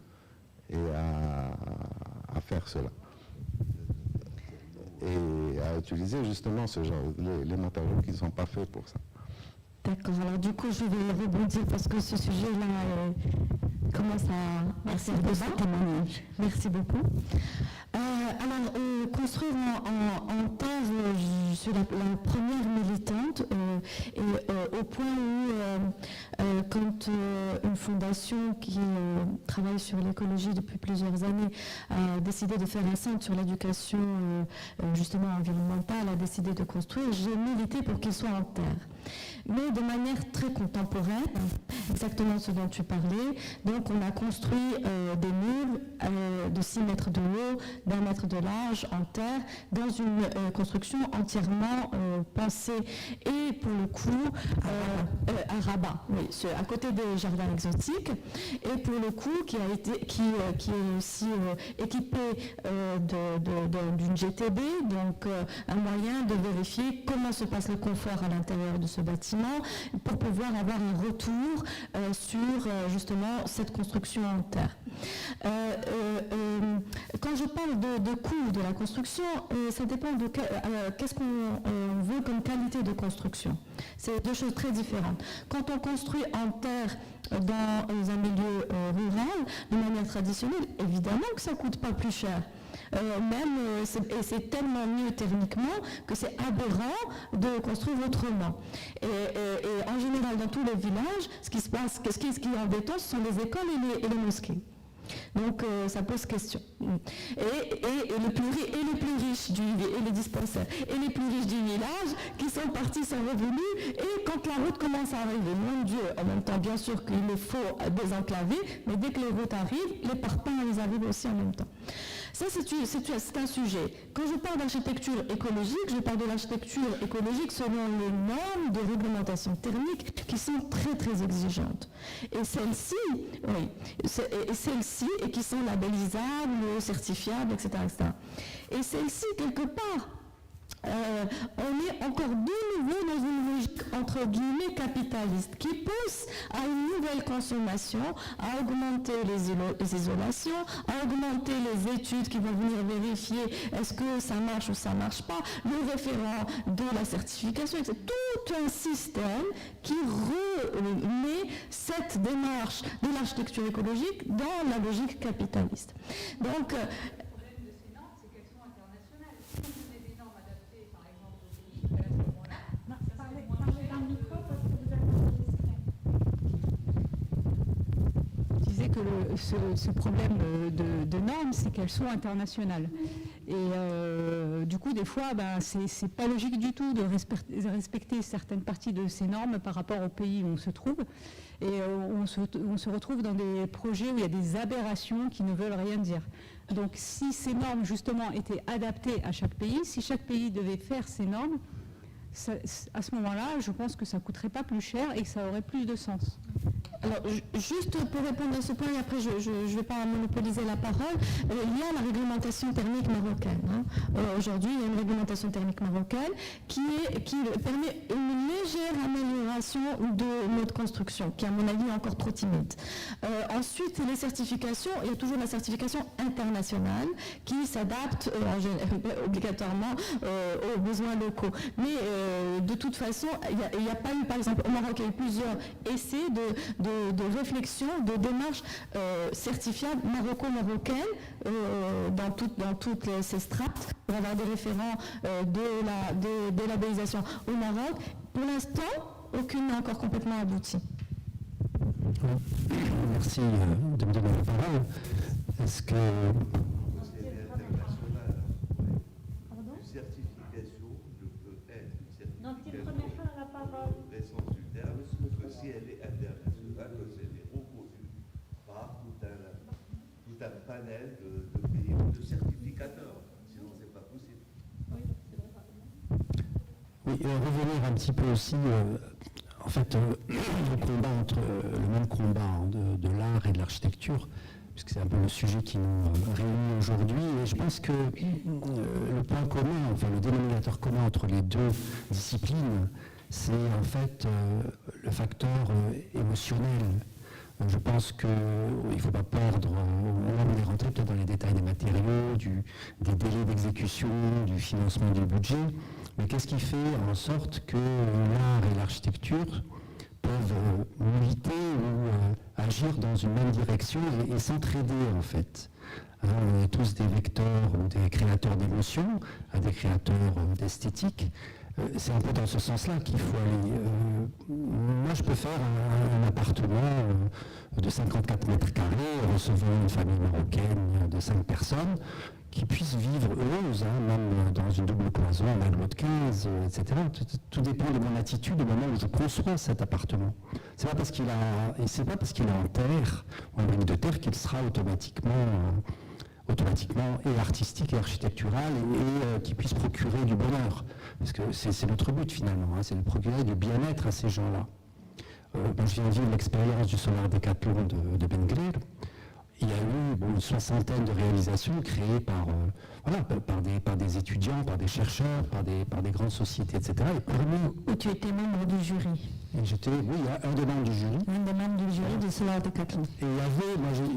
et à faire cela. Et à utiliser justement ce genre, les matériaux qui ne sont pas faits pour ça. D'accord, alors du coup je vais rebondir parce que ce sujet-là commence à faire débat. Merci beaucoup. Alors, construire en terre, je suis la première militante, et au point où, quand une fondation qui travaille sur l'écologie depuis plusieurs années a décidé de faire un centre sur l'éducation justement environnementale, a décidé de construire, j'ai milité pour qu'il soit en terre. Mais de manière très contemporaine, exactement ce dont tu parlais. Donc on a construit des murs de 6 mètres de haut, d'1 mètre de large en terre, dans une construction entièrement pensée. Et pour le coup, à Rabat, oui, à côté des jardins exotiques. Et pour le coup, qui est aussi équipé d'une GTB, donc un moyen de vérifier comment se passe le confort à l'intérieur de ce bâtiment pour pouvoir avoir un retour sur justement cette construction en terre. Quand je parle de coût de la construction, ça dépend de qu'est-ce qu'on veut comme qualité de construction. C'est deux choses très différentes. Quand on construit en terre dans un milieu rural, de manière traditionnelle, évidemment que ça ne coûte pas plus cher. Et c'est tellement mieux thermiquement que c'est aberrant de construire autrement. Et en général, dans tous les villages, ce qui se passe, ce qui est embêtant, ce sont les écoles et les mosquées. Donc ça pose question. Et les plus riches et les dispensaires, et les plus riches du village qui sont partis sont revenus, et quand la route commence à arriver, mon Dieu, en même temps bien sûr qu'il faut désenclaver, mais dès que les routes arrivent, les parpaings ils arrivent aussi en même temps. Ça c'est un sujet. Quand je parle d'architecture écologique, je parle de l'architecture écologique selon les normes de réglementation thermique qui sont très très exigeantes. Et celles-ci, et qui sont labellisables, certifiables, etc. Et celles-ci, quelque part, on est encore de nouveau dans une logique entre guillemets capitaliste qui pousse à une nouvelle consommation, à augmenter les isolations, à augmenter les études qui vont venir vérifier est-ce que ça marche ou ça ne marche pas, le référent de la certification, etc. Tout un système qui remet cette démarche de l'architecture écologique dans la logique capitaliste. Donc, que ce problème de normes, c'est qu'elles sont internationales. Et du coup, des fois, c'est pas logique du tout de respecter certaines parties de ces normes par rapport au pays où on se trouve. Et on se retrouve dans des projets où il y a des aberrations qui ne veulent rien dire. Donc si ces normes, justement, étaient adaptées à chaque pays, si chaque pays devait faire ces normes, à ce moment-là, je pense que ça ne coûterait pas plus cher et que ça aurait plus de sens. Alors, juste pour répondre à ce point, et après je ne vais pas monopoliser la parole, il y a la réglementation thermique marocaine. Aujourd'hui, il y a une réglementation thermique marocaine qui permet une légère amélioration de notre construction, qui à mon avis est encore trop timide. Ensuite, les certifications, il y a toujours la certification internationale qui s'adapte obligatoirement aux besoins locaux. Mais de toute façon, il n'y a pas eu, par exemple, au Maroc, il y a eu plusieurs essais de réflexion, de démarches certifiables maroco-marocaines dans toutes ces strates pour avoir des référents de labellisation au Maroc. Pour l'instant, aucune n'a encore complètement abouti. Merci de me donner la parole. Est-ce que... panel de pays de certificateurs, sinon c'est pas possible. Oui, c'est vrai. Oui, revenir un petit peu aussi, en fait, le même combat de l'art et de l'architecture, puisque c'est un peu le sujet qui nous réunit aujourd'hui, et je pense que le point commun, enfin le dénominateur commun entre les deux disciplines, c'est en fait le facteur émotionnel. Je pense qu'il ne faut pas perdre, on est rentré peut-être dans les détails des matériaux, des délais d'exécution, du financement du budget, mais qu'est-ce qui fait en sorte que l'art et l'architecture peuvent militer ou agir dans une même direction et s'entraider en fait. On est tous des vecteurs ou des créateurs d'émotions, des créateurs d'esthétique. C'est un peu dans ce sens-là qu'il faut aller. Moi, je peux faire un appartement de 54 mètres carrés, recevant une famille marocaine de 5 personnes, qui puisse vivre heureuse, même dans une double cloison, un aglo de 15, etc. Tout dépend de mon attitude au moment où je conçois cet appartement. C'est pas parce qu'il est en terre, ou en brique de terre, qu'il sera automatiquement et artistique et architectural et qui puisse procurer du bonheur. Parce que c'est notre but finalement, c'est de procurer du bien-être à ces gens-là. Je viens de vivre l'expérience du Solar Décathlon de Ben Grir. Il y a eu une soixantaine de réalisations créées par des étudiants, par des chercheurs, par des grandes sociétés, etc. Et tu étais membre du jury. Et j'étais, un des membres du jury. Un des membres du jury du Solar Décathlon. Et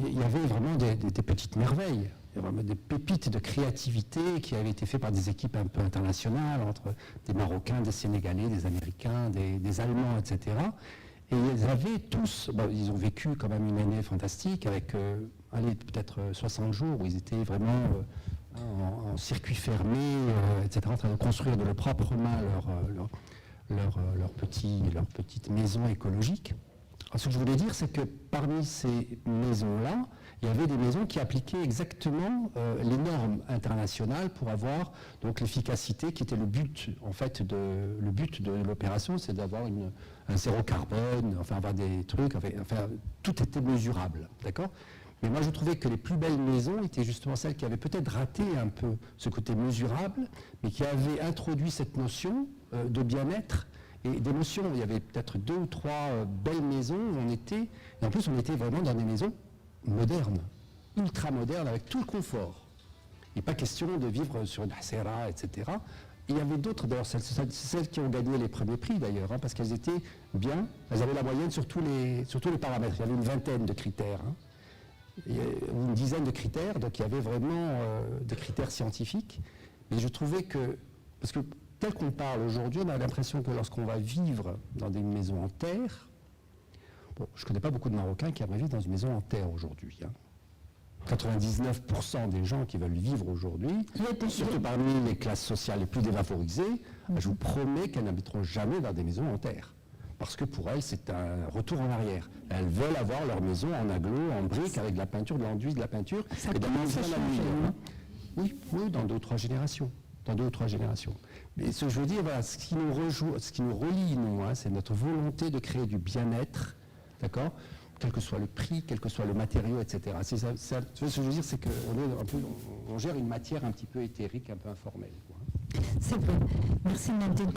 il y avait vraiment des petites merveilles. Il y a vraiment des pépites de créativité qui avaient été faites par des équipes un peu internationales, entre des Marocains, des Sénégalais, des Américains, des Allemands, etc. Et ils avaient tous, ils ont vécu quand même une année fantastique avec, peut-être 60 jours où ils étaient vraiment en circuit fermé, etc., en train de construire de leur propre main leur petite maison écologique. Alors, ce que je voulais dire, c'est que parmi ces maisons-là, il y avait des maisons qui appliquaient exactement les normes internationales pour avoir donc l'efficacité qui était le but en fait le but de l'opération, c'est d'avoir un zéro carbone, enfin avoir des trucs, enfin tout était mesurable, d'accord. Mais moi je trouvais que les plus belles maisons étaient justement celles qui avaient peut-être raté un peu ce côté mesurable, mais qui avaient introduit cette notion de bien-être. Et des notions, il y avait peut-être 2 ou 3 belles maisons où on était, et en plus on était vraiment dans des maisons modernes, ultra modernes, avec tout le confort. Il n'est pas question de vivre sur une acera, etc. Et il y avait d'autres, d'ailleurs, celles qui ont gagné les premiers prix d'ailleurs, parce qu'elles étaient bien, elles avaient la moyenne sur tous les paramètres, il y avait une vingtaine de critères, une dizaine de critères, donc il y avait vraiment des critères scientifiques. Et je trouvais que, parce que tel qu'on parle aujourd'hui, on a l'impression que lorsqu'on va vivre dans des maisons en terre, bon, je ne connais pas beaucoup de Marocains qui aimeraient vivre dans une maison en terre aujourd'hui. 99% des gens qui veulent vivre aujourd'hui, surtout parmi les classes sociales les plus défavorisées, je vous promets qu'elles n'habiteront jamais dans des maisons en terre. Parce que pour elles, c'est un retour en arrière. Elles veulent avoir leur maison en agglo, en briques, avec de la peinture, de l'enduit, de la peinture. Ça commence à changer, oui, dans 2 ou 3 générations. Mais ce que je veux dire, voilà, ce qui nous relie, nous, c'est notre volonté de créer du bien-être, d'accord, quel que soit le prix, quel que soit le matériau, etc. Ce que je veux dire, c'est qu'on gère une matière un petit peu éthérique, un peu informelle, quoi. C'est vrai. Merci Nadine.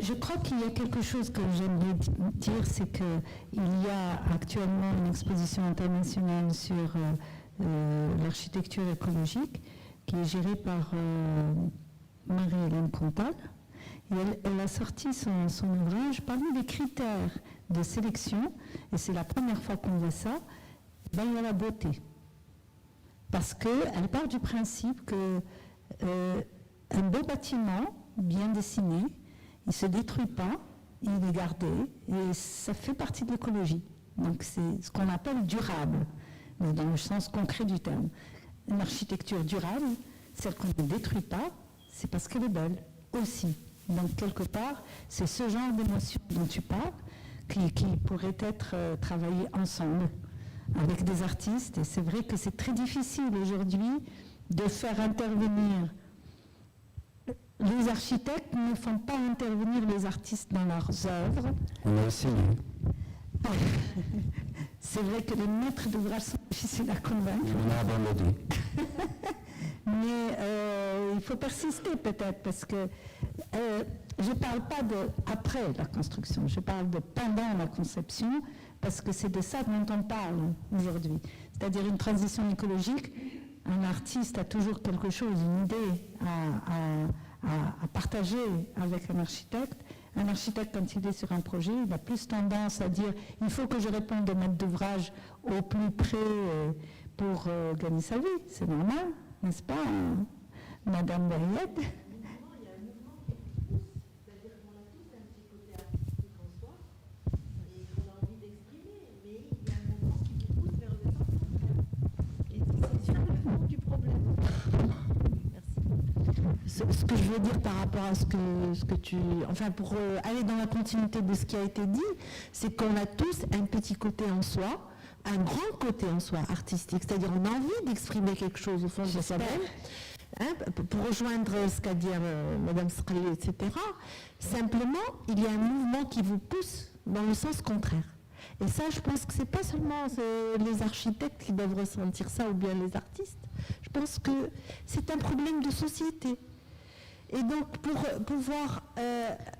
Je crois qu'il y a quelque chose que j'aimerais dire, c'est qu'il y a actuellement une exposition internationale sur l'architecture écologique qui est gérée par Marie-Hélène Comtal. Et elle a sorti son ouvrage. Parmi les critères de sélection, et c'est la première fois qu'on voit ça, il y a la beauté. Parce qu'elle part du principe que un beau bâtiment, bien dessiné, il ne se détruit pas, il est gardé, et ça fait partie de l'écologie. Donc c'est ce qu'on appelle durable, dans le sens concret du terme. Une architecture durable, celle qu'on ne détruit pas, c'est parce qu'elle est belle aussi. Donc quelque part, c'est ce genre d'émotion dont tu parles qui pourrait être travaillé ensemble avec des artistes. Et c'est vrai que c'est très difficile aujourd'hui de faire intervenir. Les architectes ne font pas intervenir les artistes dans leurs œuvres. On a essayé. C'est vrai que les maîtres d'ouvrage sont difficiles à convaincre. On a abandonné. Mais il faut persister peut-être, parce que je ne parle pas de après la construction, je parle de pendant la conception, parce que c'est de ça dont on parle aujourd'hui. C'est-à-dire une transition écologique. Un artiste a toujours quelque chose, une idée à partager avec un architecte. Un architecte, quand il est sur un projet, il a plus tendance à dire « il faut que je réponde au maître d'ouvrage au plus près pour gagner sa vie ». C'est normal, n'est-ce pas, Madame Berriette ? Il y a un mouvement qui pousse, c'est-à-dire qu'on a tous un petit côté artistique en soi, et qu'on a envie d'exprimer, mais il y a un mouvement qui nous pousse vers le sens contraire. Et c'est sur le fond du problème. Ce que je veux dire par rapport à ce que tu... Enfin, pour aller dans la continuité de ce qui a été dit, c'est qu'on a tous un petit côté en soi, un grand côté en soi artistique. C'est-à-dire on a envie d'exprimer quelque chose au fond de soi-même. Pour rejoindre ce qu'a dit Mme Srali, etc., simplement, il y a un mouvement qui vous pousse dans le sens contraire. Et ça, je pense que ce n'est pas seulement les architectes qui doivent ressentir ça, ou bien les artistes. Je pense que c'est un problème de société. Et donc, pour pouvoir...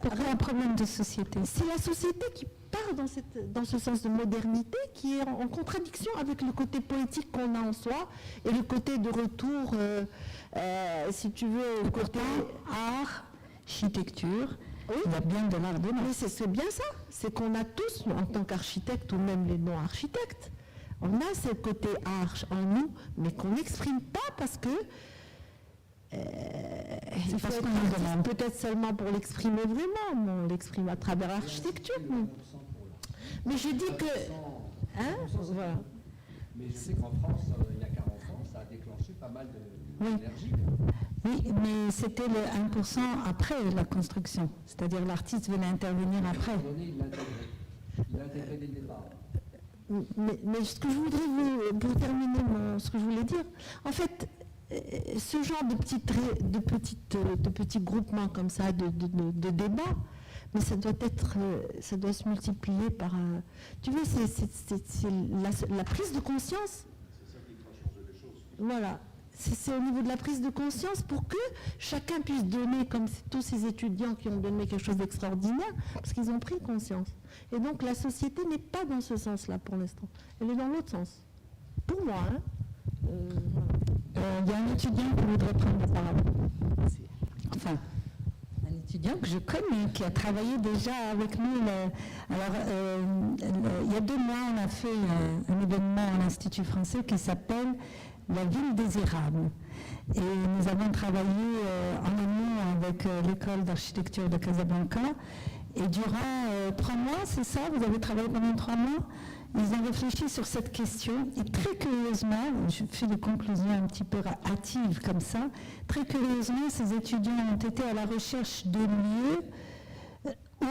Pourquoi un problème de société ? C'est la société qui part dans ce sens de modernité, qui est en contradiction avec le côté poétique qu'on a en soi, et le côté de retour, si tu veux, le côté art, architecture. Oui. Il y a bien de l'art de l'art. Mais c'est bien ça, c'est qu'on a tous, en tant qu'architectes, ou même les non-architectes, on a ce côté art en nous, mais qu'on n'exprime pas parce que il faut être peut-être seulement pour l'exprimer vraiment, mais on l'exprime à travers l'architecture. Mais je dis que... Voilà. Mais je sais qu'en France, il n'y a qu'à en France, ça a déclenché pas mal de Oui. Oui, mais c'était le 1% après la construction. C'est-à-dire l'artiste venait intervenir après. Il a intégré dès le départ. Mais ce que je voudrais pour terminer ce que je voulais dire, en fait, ce genre de petits groupements comme ça, de débats, mais ça doit se multiplier par. Tu vois, c'est la prise de conscience. C'est ça qui fera changer les choses. Voilà. C'est au niveau de la prise de conscience pour que chacun puisse donner, comme tous ces étudiants qui ont donné quelque chose d'extraordinaire, parce qu'ils ont pris conscience. Et donc la société n'est pas dans ce sens-là pour l'instant. Elle est dans l'autre sens. Pour moi, hein. Il y a un étudiant qui voudrait prendre la parole. Enfin, un étudiant que je connais, qui a travaillé déjà avec nous. Il y a 2 mois, on a fait un événement à l'Institut français qui s'appelle La ville désirable. Et nous avons travaillé en amont avec l'école d'architecture de Casablanca. Et durant 3 mois, c'est ça, vous avez travaillé pendant 3 mois, ils ont réfléchi sur cette question. Et très curieusement, je fais des conclusions un petit peu hâtives comme ça, très curieusement, ces étudiants ont été à la recherche de lieux où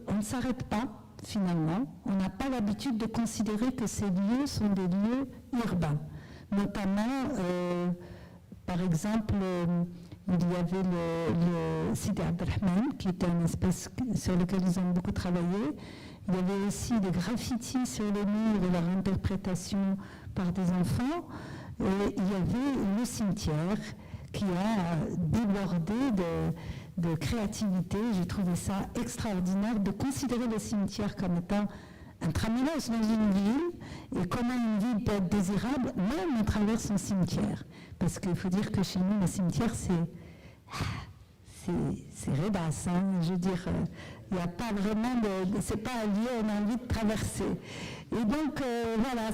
on ne s'arrête pas, finalement. On n'a pas l'habitude de considérer que ces lieux sont des lieux urbains. Notamment, par exemple, il y avait le Sidi Abdelrahman, qui était un espace sur lequel ils ont beaucoup travaillé. Il y avait aussi des graffitis sur les murs et leur interprétation par des enfants. Et il y avait le cimetière qui a débordé de créativité. J'ai trouvé ça extraordinaire de considérer le cimetière comme étant un tramélos dans une ville et comment une ville peut être désirable même à travers son cimetière. Parce qu'il faut dire que chez nous, le cimetière, c'est redasse. Hein. Je veux dire, il n'y a pas vraiment c'est pas un lieu où on a envie de traverser. Et donc, voilà,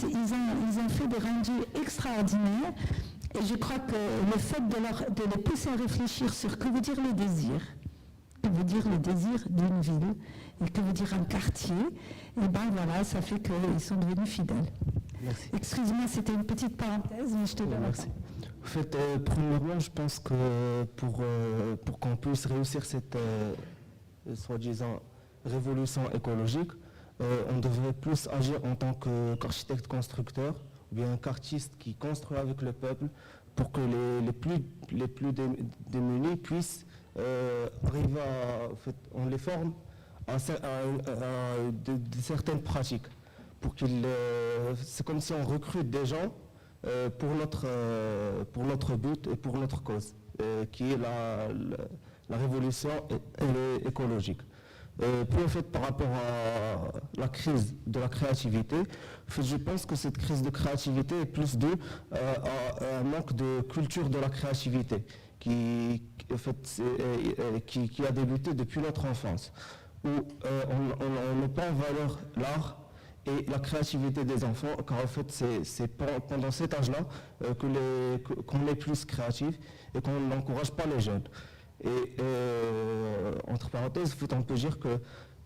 ils ont fait des rendus extraordinaires. Et je crois que le fait de les pousser à réfléchir sur que veut dire le désir, que veut dire le désir d'une ville, et que veut dire un quartier, et bien voilà, ça fait qu'ils sont devenus fidèles. Merci. Excuse-moi, c'était une petite parenthèse, mais je te donne. Merci. En fait, premièrement, je pense que pour qu'on puisse réussir cette soi-disant révolution écologique, on devrait plus agir en tant qu'architecte constructeur, ou bien qu'artiste qui construit avec le peuple, pour que les plus démunis puissent arriver à, en fait, on les forme à de certaines pratiques, pour qu'ils, c'est comme si on recrute des gens pour notre but et pour notre cause, qui est la révolution écologique. Puis en fait, par rapport à la crise de la créativité, en fait, je pense que cette crise de créativité est plus due à un manque de culture de la créativité qui a débuté depuis notre enfance, où on met pas en valeur l'art et la créativité des enfants, car en fait c'est pendant cet âge-là qu'on est plus créatif et qu'on n'encourage pas les jeunes. Et entre parenthèses, on peut dire qu'il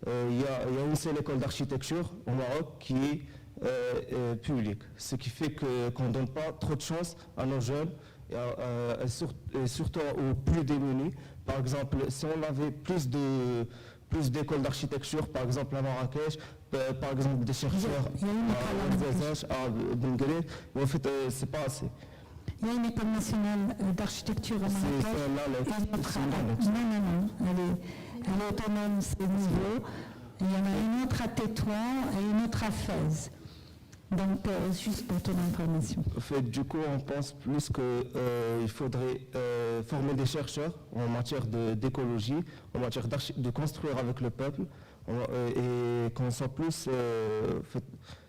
y a une seule école d'architecture au Maroc qui est publique, ce qui fait qu'on ne donne pas trop de chance à nos jeunes et surtout aux plus démunis. Par exemple, si on avait plus d'écoles d'architecture, par exemple à Marrakech, par exemple des chercheurs à Benguele, mais en fait c'est pas assez. Il y a une école nationale d'architecture à Marrakech. Non, elle est autonome, c'est nouveau. Il y en a une autre à Tétouan et une autre à Fès. Donc, juste pour ton information. En fait, du coup, on pense plus qu'il faudrait former des chercheurs en matière d'écologie, en matière de construire avec le peuple, et qu'on soit plus...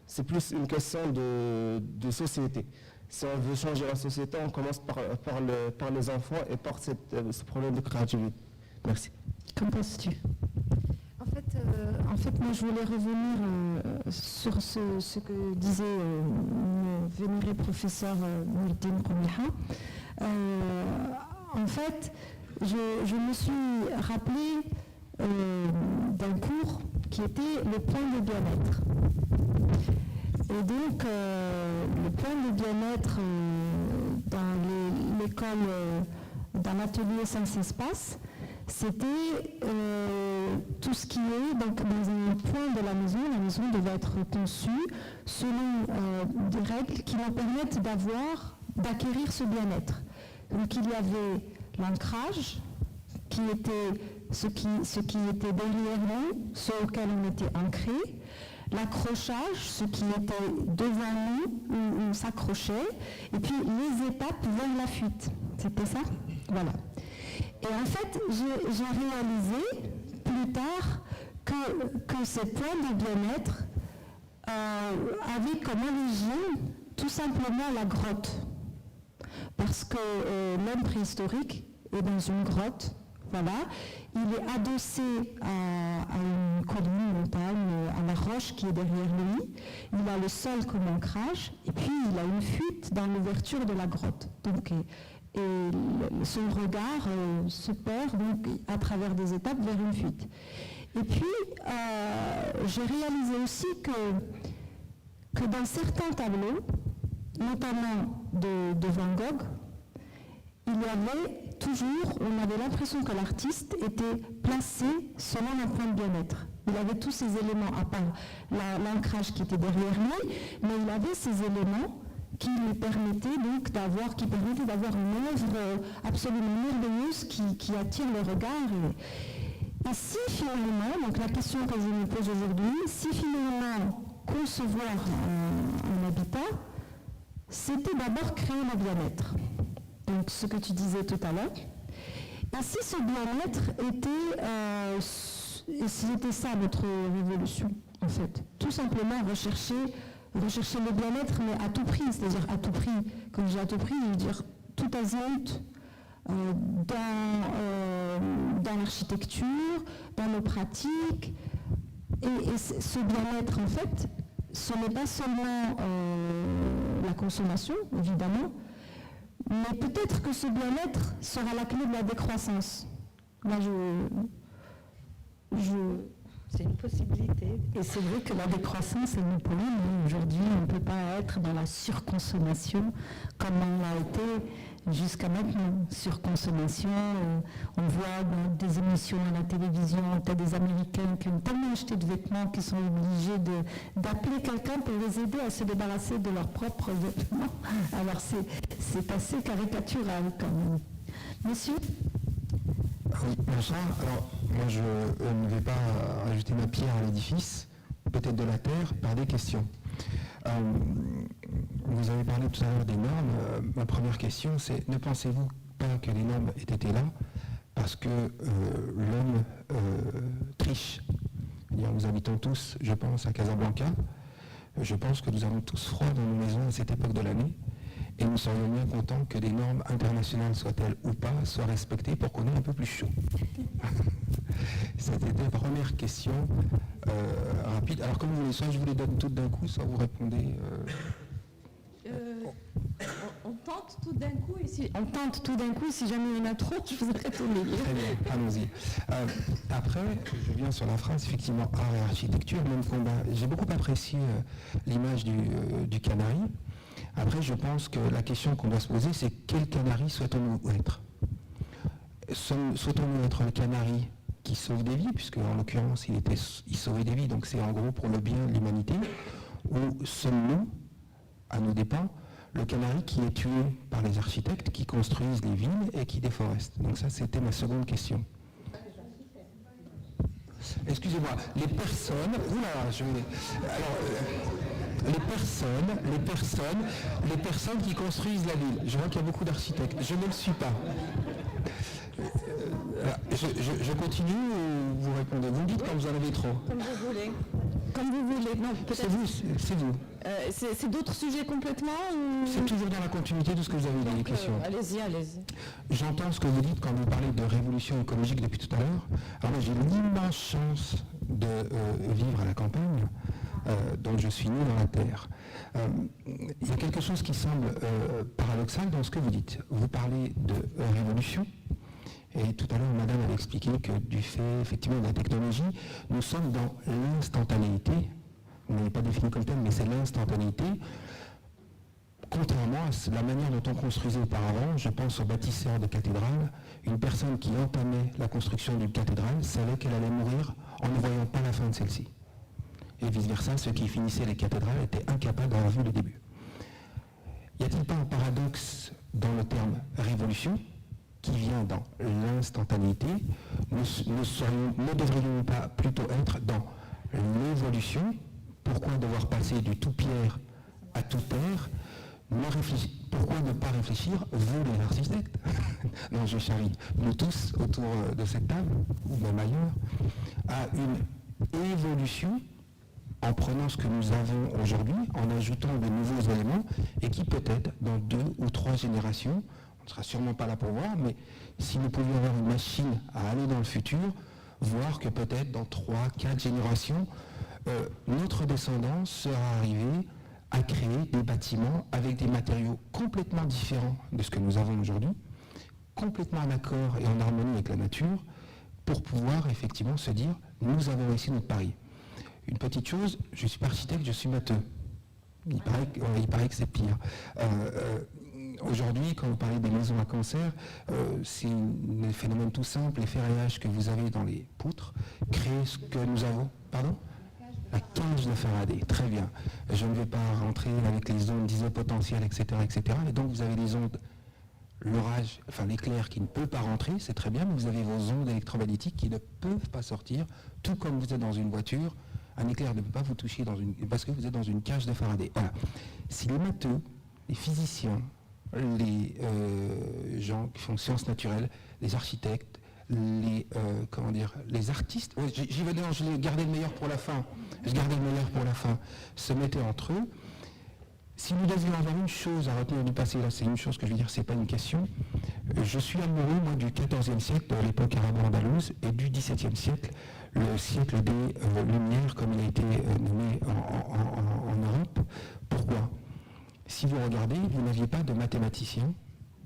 c'est plus une question de société. Si on veut changer la société, on commence par les enfants et par ce problème de créativité. Merci. Qu'en penses-tu ? En fait, moi, je voulais revenir sur ce que disait mon vénéré professeur Mouldine Roumiha. En fait, je me suis rappelé d'un cours qui était le point de bien-être. Et donc, le point de bien-être l'école, dans l'atelier Sens Espace, c'était tout ce qui est donc, dans un point de la maison. La maison devait être conçue selon des règles qui nous permettent d'acquérir ce bien-être. Donc il y avait l'ancrage, qui était ce qui était derrière nous, ce auquel on était ancré, l'accrochage, ce qui était devant nous, où on s'accrochait, et puis les étapes vers la fuite. C'était ça? Voilà. Et en fait, j'ai réalisé plus tard que ces points de bien-être avaient comme origine tout simplement la grotte. Parce que l'homme préhistorique est dans une grotte, voilà. Il est adossé à une colline, une montagne, à la roche qui est derrière lui. Il a le sol comme ancrage, et puis il a une fuite dans l'ouverture de la grotte. Donc, son regard se perd donc, à travers des étapes vers une fuite. Et puis, j'ai réalisé aussi que dans certains tableaux, notamment de Van Gogh, il y avait toujours, on avait l'impression que l'artiste était placé selon un point de bien-être. Il avait tous ces éléments, à part l'ancrage qui était derrière lui, mais il avait ces éléments qui lui permettaient donc d'avoir une œuvre absolument merveilleuse qui attire le regard. Et si finalement, donc la question que je me pose aujourd'hui, si finalement concevoir un habitat, c'était d'abord créer le bien-être. Donc ce que tu disais tout à l'heure. Et si ce bien-être c'était ça notre révolution, en fait. Tout simplement rechercher le bien-être, mais à tout prix, c'est-à-dire à tout prix. Quand je dis à tout prix, je veux dire tout azimut, dans l'architecture, dans nos pratiques. Et ce bien-être, en fait, ce n'est pas seulement la consommation, évidemment, mais peut-être que ce bien-être sera la clé de la décroissance. Là, c'est une possibilité. Et c'est vrai que la décroissance, elle nous pollue. Aujourd'hui, on ne peut pas être dans la surconsommation comme on l'a été jusqu'à maintenant. Surconsommation, on voit dans des émissions à la télévision, t'as des Américains qui ont tellement acheté de vêtements qu'ils sont obligés d'appeler quelqu'un pour les aider à se débarrasser de leurs propres vêtements. Alors c'est assez caricatural quand même. Monsieur ? Oui, bonsoir. Alors, moi, je ne vais pas ajouter ma pierre à l'édifice, peut-être de la terre, par des questions. Vous avez parlé tout à l'heure des normes. Ma première question, c'est ne pensez-vous pas que les normes aient été là parce que l'homme triche? Nous habitons tous, je pense, à Casablanca. Je pense que nous avons tous froid dans nos maisons à cette époque de l'année. Et nous serions bien contents que des normes internationales, soient-elles ou pas, soient respectées pour qu'on ait un peu plus chaud. C'était la première question rapide. Alors comme vous voulez, soit je vous les donne toutes d'un coup, soit vous répondez... On tente tout d'un coup, On tente tout d'un coup, si jamais il y en a trop, je vous répondre. Très bien, allons-y. Après, je viens sur la phrase, effectivement, art et architecture, même combat. J'ai beaucoup apprécié l'image du canari. Après, je pense que la question qu'on doit se poser, c'est quel canari souhaitons-nous être? Souhaitons-nous être le canari qui sauve des vies, puisque en l'occurrence, il sauvait des vies, donc c'est en gros pour le bien de l'humanité, ou sommes-nous, à nos dépens, le canari qui est tué par les architectes qui construisent les villes et qui déforestent? Donc ça, c'était ma seconde question. Excusez-moi, les personnes... Oula, je vais... Alors... Les personnes qui construisent la ville. Je vois qu'il y a beaucoup d'architectes. Je ne le suis pas. Je continue ou vous répondez? Vous me dites quand vous en avez trop. Comme vous voulez. Comme vous voulez. Non, C'est vous, c'est vous. C'est d'autres sujets complètement ou... C'est toujours dans la continuité de ce que vous avez dit, les questions. Allez-y. J'entends ce que vous dites quand vous parlez de révolution écologique depuis tout à l'heure. Alors moi, j'ai l'immense chance de vivre à la campagne. Donc je suis né dans la terre. Il y a quelque chose qui semble paradoxal dans ce que vous dites. Vous parlez de révolution, et tout à l'heure madame avait expliqué que du fait effectivement de la technologie, nous sommes dans l'instantanéité. Vous n'avez pas défini comme tel, mais c'est l'instantanéité. contrairement à la manière dont on construisait auparavant, je pense aux bâtisseurs de cathédrales, une personne qui entamait la construction d'une cathédrale savait qu'elle allait mourir en ne voyant pas la fin de celle-ci. Et vice-versa, ceux qui finissaient les cathédrales étaient incapables d'avoir vu le début. Y a-t-il pas un paradoxe dans le terme révolution qui vient dans l'instantanéité? Ne devrions-nous pas plutôt être dans l'évolution? Pourquoi devoir passer du tout pierre à tout terre? Pourquoi ne pas réfléchir, vous les architectes, non je charrie, nous tous autour de cette table, ou même ailleurs, à une évolution en prenant ce que nous avons aujourd'hui, en ajoutant de nouveaux éléments, et qui peut-être dans 2 ou 3 générations, on ne sera sûrement pas là pour voir, mais si nous pouvions avoir une machine à aller dans le futur, voir que peut-être dans 3, 4 générations, notre descendance sera arrivée à créer des bâtiments avec des matériaux complètement différents de ce que nous avons aujourd'hui, complètement en accord et en harmonie avec la nature, pour pouvoir effectivement se dire, nous avons réussi notre pari. Une petite chose, je ne suis pas architecte, je suis matheux. Il paraît que c'est pire. Aujourd'hui, quand vous parlez des maisons à cancer, c'est un phénomène tout simple. Les ferraillages que vous avez dans les poutres créent ce que nous avons. Pardon ? La cage de Faraday. Très bien. Je ne vais pas rentrer avec les ondes d'isopotentiel, etc., etc. Et donc vous avez des ondes, l'orage, enfin l'éclair qui ne peut pas rentrer, c'est très bien, mais vous avez vos ondes électromagnétiques qui ne peuvent pas sortir, tout comme vous êtes dans une voiture. Un éclair ne peut pas vous toucher parce que vous êtes dans une cage de Faraday. Voilà. Si les matheux, les physiciens, les gens qui font sciences naturelles, les architectes, les artistes, j'y venais, je gardais le meilleur pour la fin. Se mettaient entre eux. Si nous devions avoir une chose à retenir du passé, là c'est une chose que je veux dire, c'est pas une question. Je suis amoureux, moi, du XIVe siècle, de l'époque arabo-andalouse, et du XVIIe siècle, le siècle des Lumières, comme il a été nommé en Europe. Pourquoi ? Si vous regardez, vous n'aviez pas de mathématiciens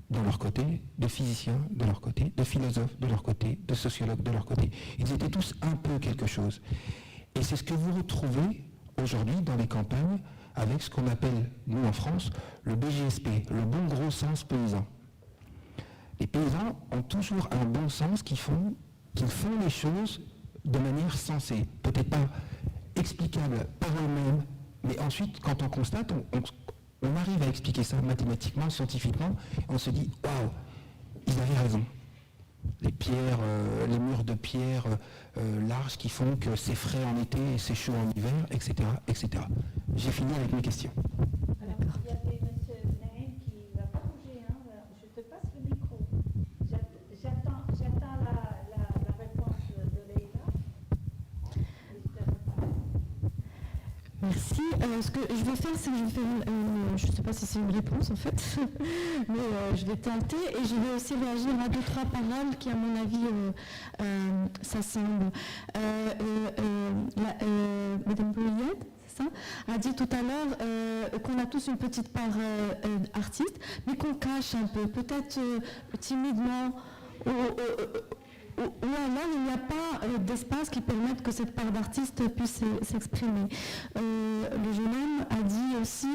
de leur côté, de physiciens de leur côté, de philosophes de leur côté, de sociologues de leur côté. Ils étaient tous un peu quelque chose. Et c'est ce que vous retrouvez aujourd'hui dans les campagnes avec ce qu'on appelle, nous en France, le BGSP, le bon gros sens paysan. Les paysans ont toujours un bon sens qu'ils font les choses de manière sensée, peut-être pas explicable par eux-mêmes, mais ensuite, quand on constate, on arrive à expliquer ça mathématiquement, scientifiquement, et on se dit, waouh, ils avaient raison. Les pierres, les murs de pierre larges qui font que c'est frais en été et c'est chaud en hiver, etc., etc. J'ai fini avec mes questions. Alors, il y avait M. Naïm qui ne va pas bouger, hein. Je te passe le micro. J'attends la réponse de Leïla. Merci. Ce que je vais faire, c'est que je vais faire je ne sais pas si c'est une réponse en fait, mais je vais tenter et je vais aussi réagir à 2-3 paroles qui, à mon avis, s'assemblent. Madame Bouyette, c'est ça, a dit tout à l'heure qu'on a tous une petite part artiste, mais qu'on cache un peu, peut-être timidement. Ou alors il n'y a pas d'espace qui permette que cette part d'artiste puisse s'exprimer. Le jeune homme a dit aussi,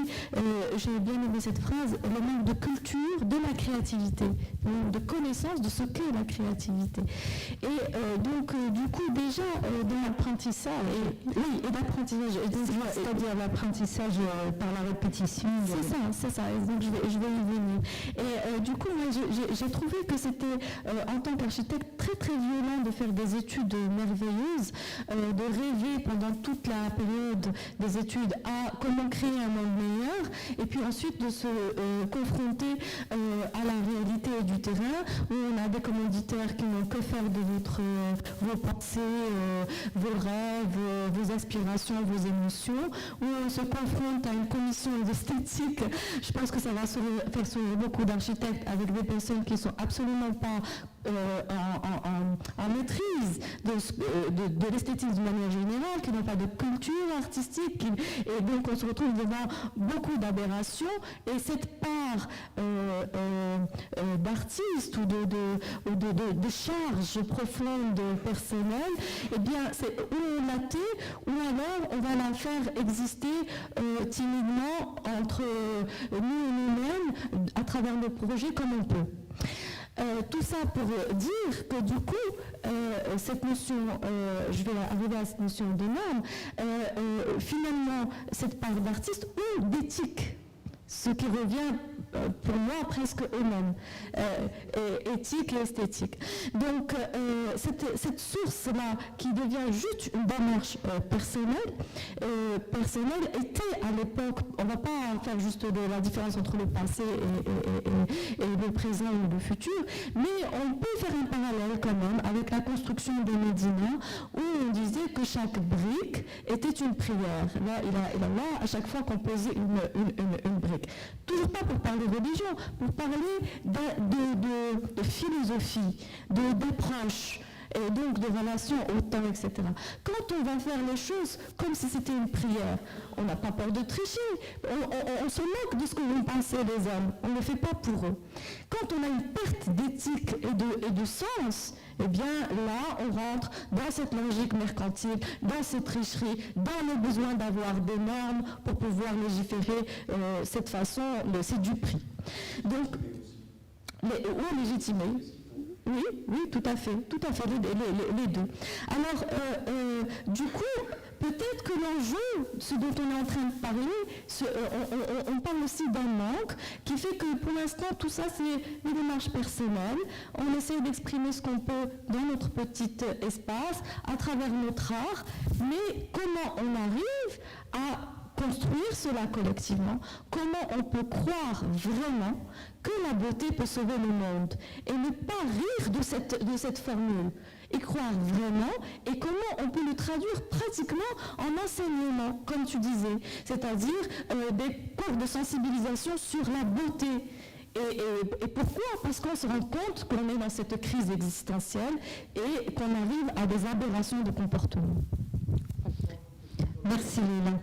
j'ai bien aimé cette phrase, le manque de culture de la créativité, le manque de connaissance de ce qu'est la créativité. Et donc du coup déjà dans l'apprentissage, et d'apprentissage, C'est-à-dire l'apprentissage par la répétition. C'est ça, et donc je vais y venir. Et du coup, moi, j'ai trouvé que c'était, en tant qu'architecte, très très violent de faire des études merveilleuses, de rêver pendant toute la période des études à comment créer un monde meilleur, et puis ensuite de se confronter à la réalité du terrain, où on a des commanditaires qui n'ont que faire de vos pensées, vos rêves, vos aspirations, vos émotions, où on se confronte à une commission d'esthétique. Je pense que ça va faire sourire beaucoup d'architectes avec des personnes qui ne sont absolument pas en en maîtrise de l'esthétique d'une manière générale, qui n'ont pas de culture artistique, et donc on se retrouve devant beaucoup d'aberrations, et cette part d'artistes ou de charges profondes personnelles, eh bien, c'est ou on la tait, ou alors on va la faire exister timidement entre nous et nous-mêmes à travers nos projets comme on peut. Tout ça pour dire que du coup, cette notion, je vais arriver à cette notion de norme, finalement, cette part d'artiste ou d'éthique, ce qui revient pour moi presque au même, éthique et esthétique. Donc cette source-là qui devient juste une démarche personnelle était à l'époque, on ne va pas faire juste de la différence entre le passé et le présent ou le futur, mais on peut faire un parallèle quand même avec la construction de Médina où on disait que chaque brique était une prière. Là, il a à chaque fois composé une brique. Toujours pas pour parler de religion, pour parler de philosophie, d'approche, et donc de relations au temps, etc. Quand on va faire les choses comme si c'était une prière, on n'a pas peur de tricher, on se moque de ce que vont penser les hommes, on ne le fait pas pour eux. Quand on a une perte d'éthique et de sens, eh bien là, on rentre dans cette logique mercantile, dans cette tricherie, dans le besoin d'avoir des normes pour pouvoir légiférer cette façon, c'est du prix. Donc, ou légitimer. Oui, tout à fait, les deux. Alors, du coup, peut-être que l'enjeu, ce dont on est en train de parler, on parle aussi d'un manque qui fait que pour l'instant, tout ça, c'est une démarche personnelle. On essaie d'exprimer ce qu'on peut dans notre petit espace, à travers notre art, mais comment on arrive à construire cela collectivement, comment on peut croire vraiment que la beauté peut sauver le monde et ne pas rire de cette formule, y croire vraiment, et comment on peut le traduire pratiquement en enseignement, comme tu disais, c'est-à-dire des cours de sensibilisation sur la beauté. Et pourquoi? Parce qu'on se rend compte qu'on est dans cette crise existentielle et qu'on arrive à des aberrations de comportement. Merci Léla.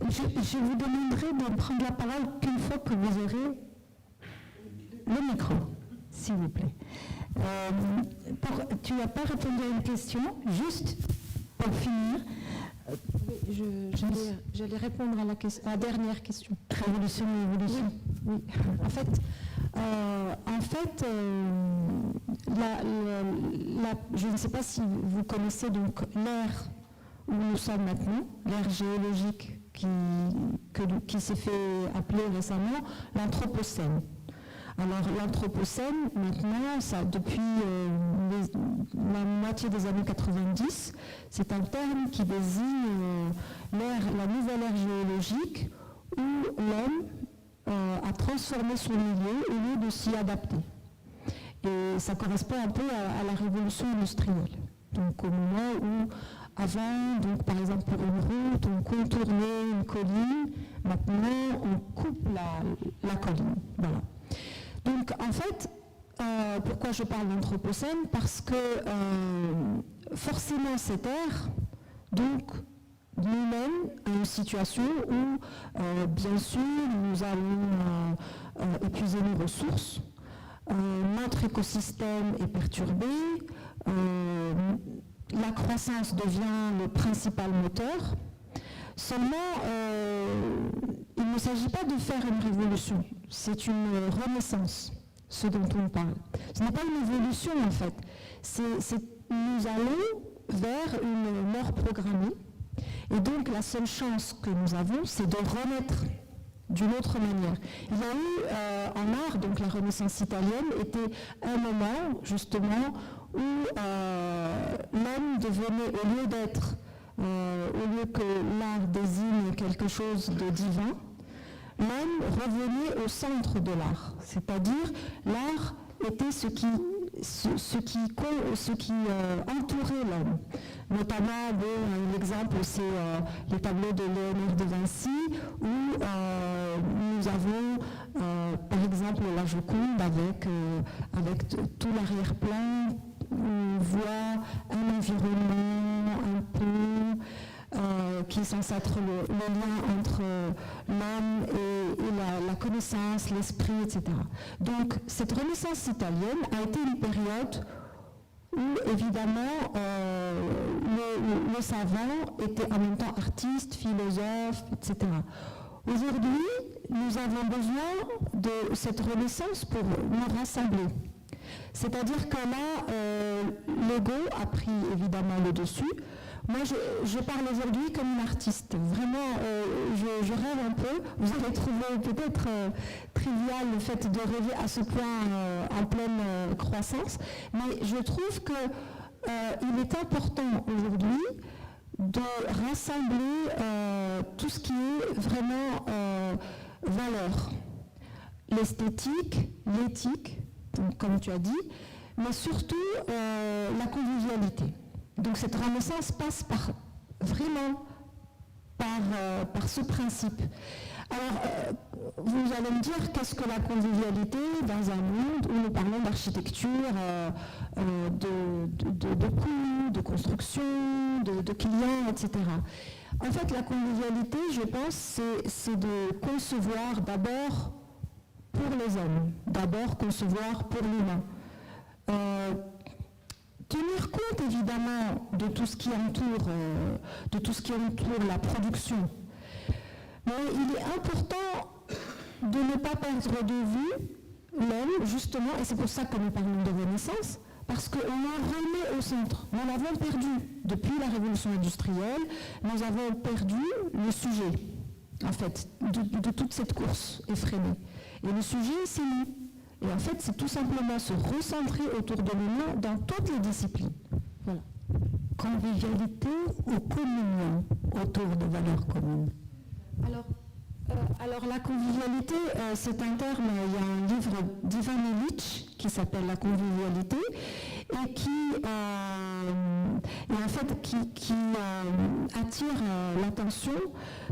Je vous demanderai de prendre la parole qu'une fois que vous aurez le micro, s'il vous plaît. Tu n'as pas répondu à une question, juste pour finir. J'allais répondre à la dernière question. Révolution et évolution. Oui. En fait, je ne sais pas si vous connaissez donc l'ère où nous sommes maintenant, l'ère géologique qui s'est fait appeler récemment l'Anthropocène. Alors l'Anthropocène, maintenant, ça, depuis la moitié des années 90, c'est un terme qui désigne la nouvelle ère géologique où l'homme a transformé son milieu au lieu de s'y adapter. Et ça correspond un peu à la révolution industrielle. Donc au moment où avant, donc, par exemple, pour une route, on contournait une colline. Maintenant, on coupe la colline. Voilà. Donc, en fait, pourquoi je parle d'Anthropocène? Parce que forcément, cette ère, donc, nous mène à une situation où, bien sûr, nous allons épuiser nos ressources. Notre écosystème est perturbé. La croissance devient le principal moteur. Seulement, il ne s'agit pas de faire une révolution, c'est une renaissance, ce dont on parle. Ce n'est pas une évolution en fait, nous allons vers une mort programmée, et donc la seule chance que nous avons, c'est de renaître d'une autre manière. Il y a eu en art, donc la Renaissance italienne, était un moment justement où l'homme devenait, au lieu que l'art désigne quelque chose de divin, l'homme revenait au centre de l'art. C'est-à-dire, l'art était ce qui entourait l'homme. Notamment, l'exemple, c'est les tableaux de Léonard de Vinci, où nous avons par exemple la Joconde avec tout l'arrière-plan, on voit un environnement, un pont, qui est censé être le lien entre l'homme et la connaissance, l'esprit, etc. Donc cette Renaissance italienne a été une période où évidemment le savant était en même temps artiste, philosophe, etc. Aujourd'hui, nous avons besoin de cette Renaissance pour nous rassembler. C'est-à-dire que là, l'ego a pris évidemment le dessus. Moi, je parle aujourd'hui comme une artiste. Vraiment, je rêve un peu. Vous allez trouver peut-être trivial le fait de rêver à ce point en pleine croissance, mais je trouve qu'il est important aujourd'hui de rassembler tout ce qui est vraiment valeur. L'esthétique, l'éthique, donc, comme tu as dit, mais surtout la convivialité. Donc cette renaissance passe vraiment par ce principe. Alors, vous allez me dire, qu'est-ce que la convivialité dans un monde où nous parlons d'architecture, de coûts, de construction, de clients, etc. En fait, la convivialité, je pense, c'est de concevoir d'abord pour les hommes, d'abord concevoir pour l'humain. Tenir compte évidemment de tout ce qui entoure la production. Mais il est important de ne pas perdre de vue l'homme, justement, et c'est pour ça que nous parlons de Renaissance, parce qu'on l'a remis au centre. Nous l'avons perdu. Depuis la révolution industrielle, nous avons perdu le sujet, en fait, de toute cette course effrénée. Et le sujet, c'est nous. Et en fait, c'est tout simplement se recentrer autour de l'humain dans toutes les disciplines. Voilà. Convivialité ou communion autour de valeurs communes? Alors la convivialité, c'est un terme, il y a un livre d'Ivan Illich qui s'appelle La convivialité et qui attire l'attention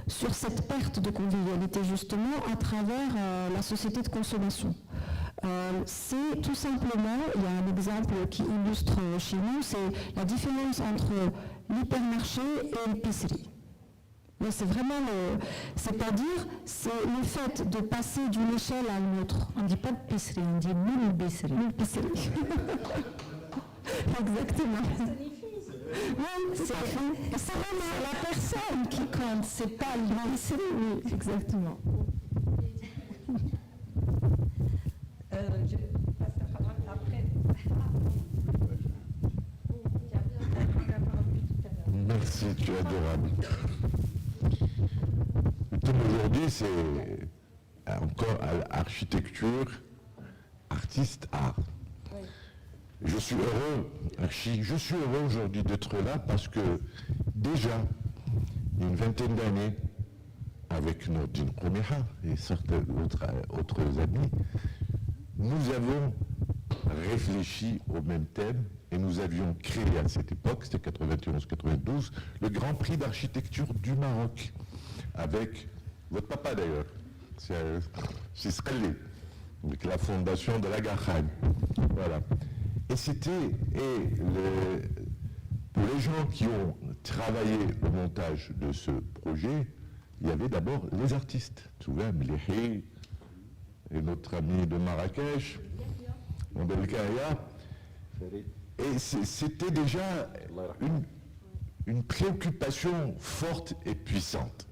sur cette perte de convivialité justement à travers la société de consommation. C'est tout simplement, il y a un exemple qui illustre chez nous, c'est la différence entre l'hypermarché et l'épicerie. C'est vraiment c'est-à-dire, c'est le fait de passer d'une échelle à une autre. On ne dit pas de pisserie, on dit mulpisserie. Mulpisserie. Exactement. Oui, c'est vraiment la personne qui compte, c'est pas l'épicerie. Oui, exactement. Je passe la parole après. Merci, tu es adorable. Le thème aujourd'hui, c'est encore architecture, artiste, art. Oui. Je suis heureux aujourd'hui d'être là parce que déjà, il y a une vingtaine d'années, avec Nordine Romeha et certains autres amis, nous avons réfléchi au même thème et nous avions créé à cette époque, c'était 91-92, le Grand Prix d'architecture du Maroc, avec votre papa d'ailleurs, c'est Skalé, avec la fondation de l'Aga Khan. Voilà. Et pour les gens qui ont travaillé au montage de ce projet, il y avait d'abord les artistes. Tu te souviens, Mlihi et notre ami de Marrakech, Mbelkaya. Et c'était déjà une préoccupation forte et puissante.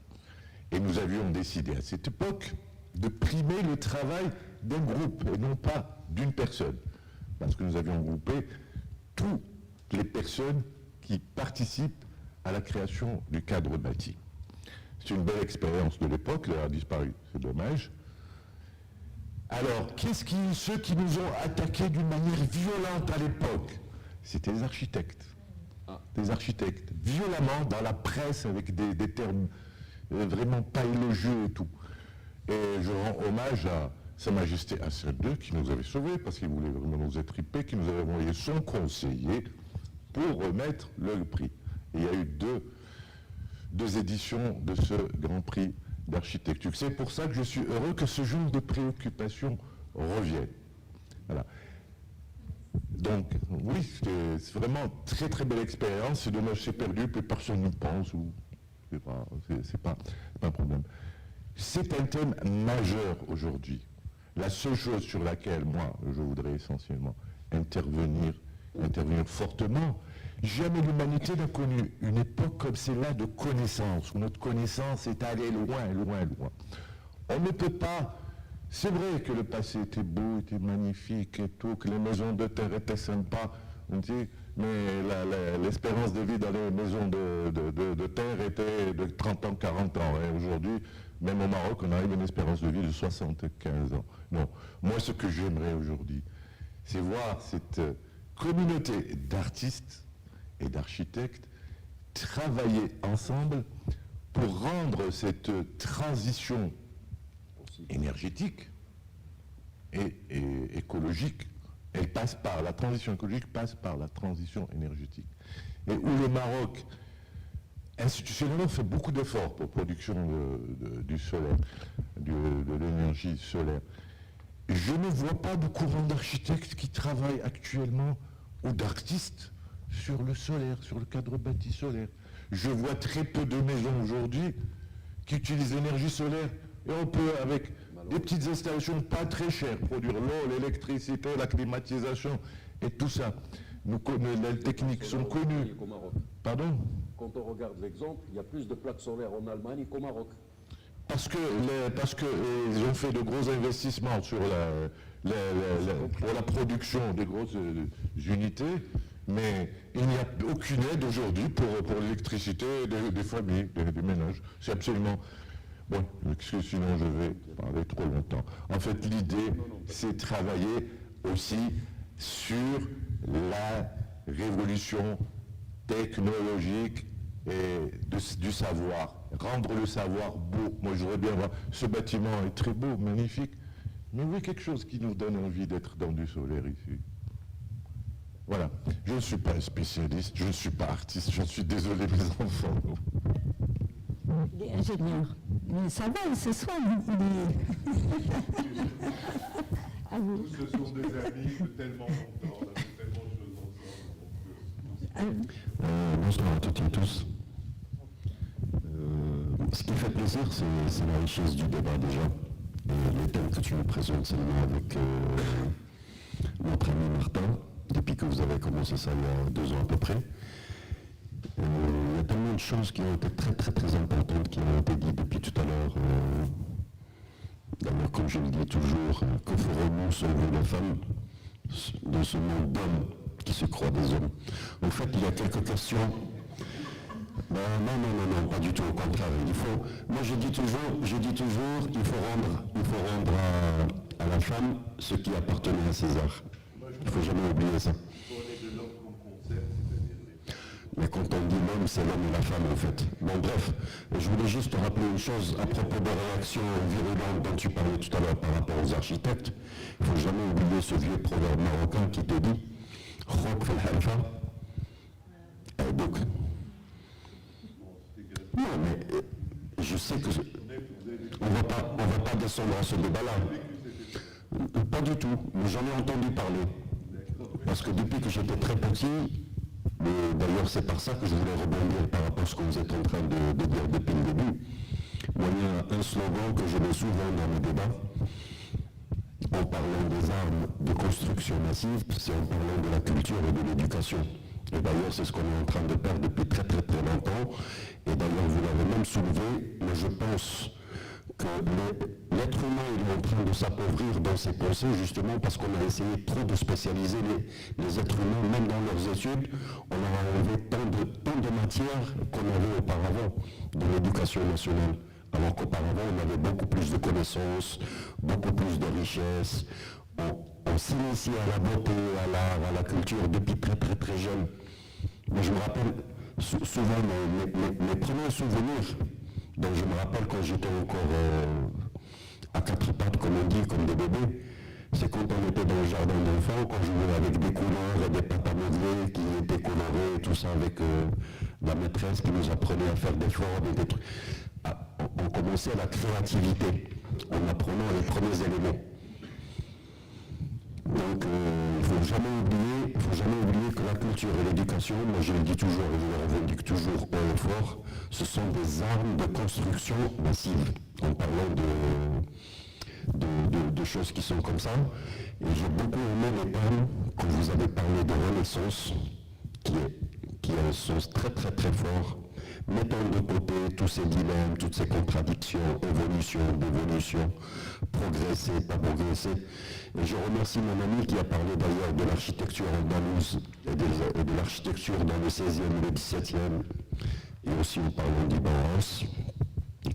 Et nous avions décidé à cette époque de primer le travail d'un groupe et non pas d'une personne. Parce que nous avions groupé toutes les personnes qui participent à la création du cadre bâti. C'est une belle expérience de l'époque, elle a disparu, c'est dommage. Alors, ceux qui nous ont attaqués d'une manière violente à l'époque? C'était les architectes. Des architectes, violemment dans la presse avec des termes vraiment pas élogieux et tout. Et je rends hommage à Sa Majesté Hassan II qui nous avait sauvés parce qu'il voulait vraiment nous étriper, qui nous avait envoyé son conseiller pour remettre le prix. Et il y a eu deux éditions de ce Grand Prix d'architecture. C'est pour ça que je suis heureux que ce genre de préoccupations reviennent. Voilà. Donc, oui, c'est vraiment très très belle expérience. C'est dommage, c'est perdu, puis personne n'y pense, ou c'est pas un problème. C'est un thème majeur aujourd'hui. La seule chose sur laquelle, moi, je voudrais essentiellement intervenir fortement, jamais l'humanité n'a connu une époque comme celle-là de connaissance, où notre connaissance est allée loin, loin, loin. On ne peut pas... C'est vrai que le passé était beau, était magnifique et tout, que les maisons de terre étaient sympas, mais l'espérance de vie dans les maisons de terre était de 30 ans, 40 ans. Et aujourd'hui, même au Maroc, on arrive à une espérance de vie de 75 ans. Non, moi ce que j'aimerais aujourd'hui, c'est voir cette communauté d'artistes et d'architectes travailler ensemble pour rendre cette transition énergétique et écologique, la transition écologique passe par la transition énergétique. Et où le Maroc, institutionnellement, fait beaucoup d'efforts pour la production du solaire, de l'énergie solaire. Je ne vois pas de courant d'architectes qui travaillent actuellement, ou d'artistes, sur le solaire, sur le cadre bâti solaire. Je vois très peu de maisons aujourd'hui qui utilisent l'énergie solaire. Et on peut, avec des petites installations pas très chères, produire l'eau, l'électricité, la climatisation et tout ça. Les techniques sont connues. Pardon ? Quand on regarde l'exemple, il y a plus de plaques solaires en Allemagne qu'au Maroc. Parce qu'ils ont fait de gros investissements sur pour la production des grosses unités, mais il n'y a aucune aide aujourd'hui pour l'électricité des familles, des ménages. C'est absolument... Bon, excusez, sinon je vais parler trop longtemps. En fait, l'idée, c'est travailler aussi sur la révolution technologique et du savoir, rendre le savoir beau. Moi, je voudrais bien voir, ce bâtiment est très beau, magnifique, mais oui, quelque chose qui nous donne envie d'être dans du solaire ici. Voilà, je ne suis pas spécialiste, je ne suis pas artiste, j'en suis désolé mes enfants. Il est ingénieur. Mais ça va, ce soir, il est... À vous. Tous ce sont des amis de tellement longtemps, on a fait tellement de choses ensemble. Bonsoir à toutes et à tous. Ce qui fait plaisir, c'est la richesse du débat déjà. Et les thèmes que tu nous présentes seulement avec notre ami Martin, depuis que vous avez commencé ça il y a 2 ans à peu près. Il y a tellement de choses qui ont été très très très importantes qui ont été dites depuis tout à l'heure. D'ailleurs, comme je le dis toujours, que ferons-nous sauver les femmes de ce monde d'hommes qui se croient des hommes? En fait, il y a quelques questions. Non, pas du tout, au contraire. Moi je dis toujours, il faut rendre à la femme ce qui appartenait à César. Il ne faut jamais oublier ça. Mais quand on dit l'homme, c'est l'homme et la femme en fait. Bon bref, je voulais juste te rappeler une chose à propos des réactions virulentes dont tu parlais tout à l'heure par rapport aux architectes. Il ne faut jamais oublier ce vieux proverbe marocain qui te dit « Khok fil halfa ». Donc, non mais je sais que on va pas descendre à ce débat-là. Pas du tout, mais j'en ai entendu parler. Parce que depuis que j'étais très petit, d'ailleurs c'est par ça que je voulais rebondir par rapport à ce que vous êtes en train de dire depuis le début. Moi il y a un slogan que je mets souvent dans mes débats, en parlant des armes de construction massive, c'est en parlant de la culture et de l'éducation. Et d'ailleurs c'est ce qu'on est en train de perdre depuis très très très longtemps. Et d'ailleurs vous l'avez même soulevé, mais je pense que l'être humain il est en train de s'appauvrir dans ses pensées justement parce qu'on a essayé trop de spécialiser les êtres humains, même dans leurs études, on leur a enlevé tant de matières qu'on avait auparavant de l'éducation nationale. Alors qu'auparavant on avait beaucoup plus de connaissances, beaucoup plus de richesses, on s'initiait à la beauté, à l'art, à la culture depuis très très très jeune. Moi je me rappelle souvent mes premiers souvenirs. Donc je me rappelle quand j'étais encore à 4 pattes, comme on dit, comme des bébés, c'est quand on était dans le jardin d'enfants, quand je jouais avec des couleurs et des pâtes à modeler qui étaient colorées, tout ça avec la maîtresse qui nous apprenait à faire des formes et des trucs. on commençait la créativité en apprenant les premiers éléments. Donc il ne faut jamais oublier que la culture et l'éducation, moi je le dis toujours et je le revendique toujours haut et fort, ce sont des armes de construction massive, en parlant de choses qui sont comme ça. Et j'ai beaucoup aimé les termes quand vous avez parlé de renaissance, qui a un sens très très très fort, mettant de côté tous ces dilemmes, toutes ces contradictions, évolution, dévolution, progresser, pas progresser. Et je remercie mon ami qui a parlé d'ailleurs de l'architecture andalouse et de l'architecture dans le 16e et le 17e, et aussi en parlant d'Ibn-Aws.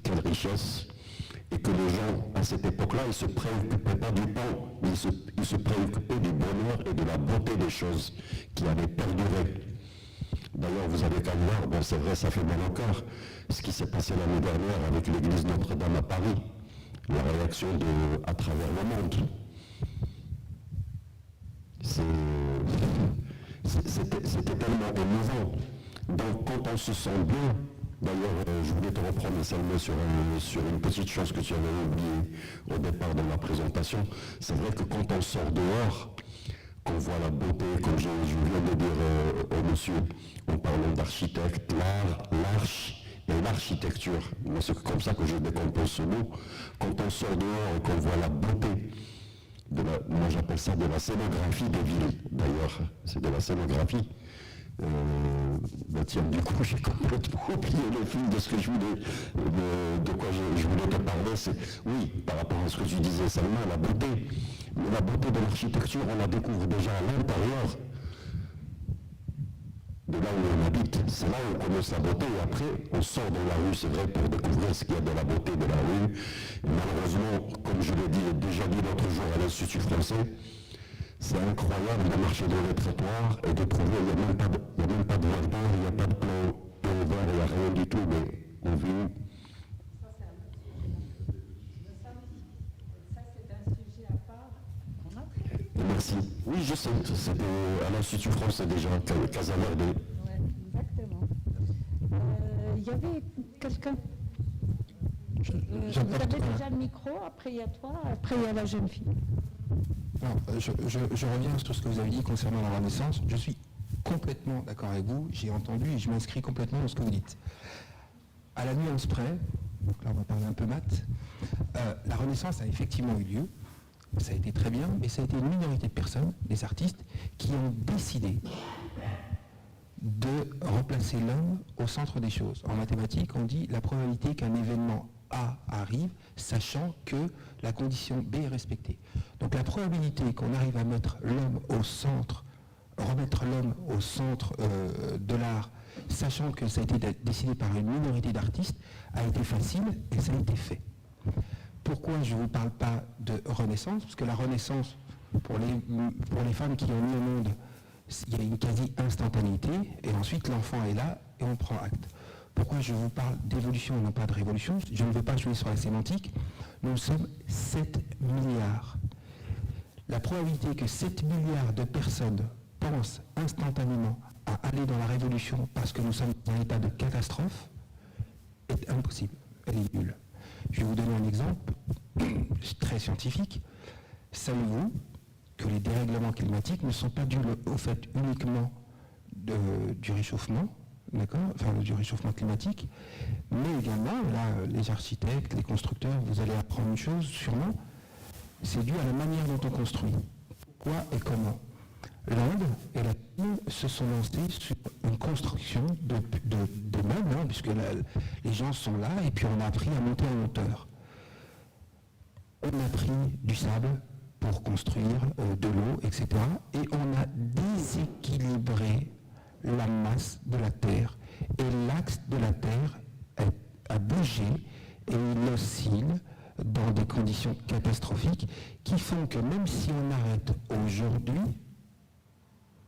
Quelle richesse! Et que les gens, à cette époque-là, ils ne se préoccupaient pas du temps, mais ils se préoccupaient du bonheur et de la beauté des choses qui allaient perdurer. D'ailleurs, vous avez qu'à voir, bon c'est vrai, ça fait mal au cœur, ce qui s'est passé l'année dernière avec l'église Notre-Dame à Paris, la réaction à travers le monde. C'était tellement émouvant. Donc quand on se sent bien, d'ailleurs je voulais te reprendre seulement sur une petite chose que tu avais oubliée au départ de ma présentation, c'est vrai que quand on sort dehors, qu'on voit la beauté, comme je viens de dire au monsieur, en parlant d'architecte, l'arche et l'architecture. Moi, c'est comme ça que je décompose ce mot. Quand on sort dehors et qu'on voit la beauté, moi j'appelle ça de la scénographie des villes, d'ailleurs, c'est de la scénographie. Tiens, du coup, j'ai complètement oublié le fil de ce que je voulais, de quoi je voulais te parler. C'est, oui, par rapport à ce que tu disais, Salma, la beauté. Mais la beauté de l'architecture, on la découvre déjà à l'intérieur de là où on habite. C'est là où on commence la beauté et après, on sort dans la rue, c'est vrai, pour découvrir ce qu'il y a de la beauté de la rue. Et malheureusement, comme je l'ai déjà dit l'autre jour à l'Institut français, c'est incroyable de marcher dans les trottoirs et de trouver, il n'y a même pas de verdure, il n'y a pas de plan vert, il n'y a rien du tout, mais on vit. Ça, c'est un sujet à part qu'on a traité. Merci. Oui, je sais, c'était à l'Institut français déjà, Casaverde. Oui, exactement. Il y avait quelqu'un. Vous avez déjà le micro, après il y a toi, après il y a la jeune fille. Alors, je reviens sur ce que vous avez dit concernant la Renaissance. Je suis complètement d'accord avec vous, j'ai entendu et je m'inscris complètement dans ce que vous dites. À la nuance près, donc là on va parler un peu maths, la Renaissance a effectivement eu lieu, ça a été très bien, mais ça a été une minorité de personnes, des artistes, qui ont décidé de replacer l'homme au centre des choses. En mathématiques, on dit la probabilité qu'un événement A arrive, sachant que la condition B est respectée. Donc la probabilité qu'on arrive à mettre l'homme au centre, remettre l'homme au centre de l'art, sachant que ça a été décidé par une minorité d'artistes, a été facile et ça a été fait. Pourquoi je ne vous parle pas de Renaissance? Parce que la Renaissance, pour les femmes qui ont mis au monde, il y a une quasi-instantanéité, et ensuite l'enfant est là et on prend acte. Pourquoi je vous parle d'évolution et non pas de révolution? Je ne veux pas jouer sur la sémantique. Nous sommes 7 milliards. La probabilité que 7 milliards de personnes pensent instantanément à aller dans la révolution parce que nous sommes dans un état de catastrophe est impossible. Elle est nulle. Je vais vous donner un exemple très scientifique. Savez-vous que les dérèglements climatiques ne sont pas dus au fait uniquement du réchauffement, d'accord, enfin du réchauffement climatique, mais également, là, les architectes, les constructeurs, vous allez apprendre une chose sûrement, c'est dû à la manière dont on construit. Quoi et comment? L'Inde et la Chine se sont lancés sur une construction de meubles, puisque les gens sont là, et puis on a appris à monter en hauteur. On a pris du sable pour construire de l'eau, etc. Et on a déséquilibré la masse de la Terre. Et l'axe de la Terre a bougé et il oscille dans des conditions catastrophiques qui font que même si on arrête aujourd'hui,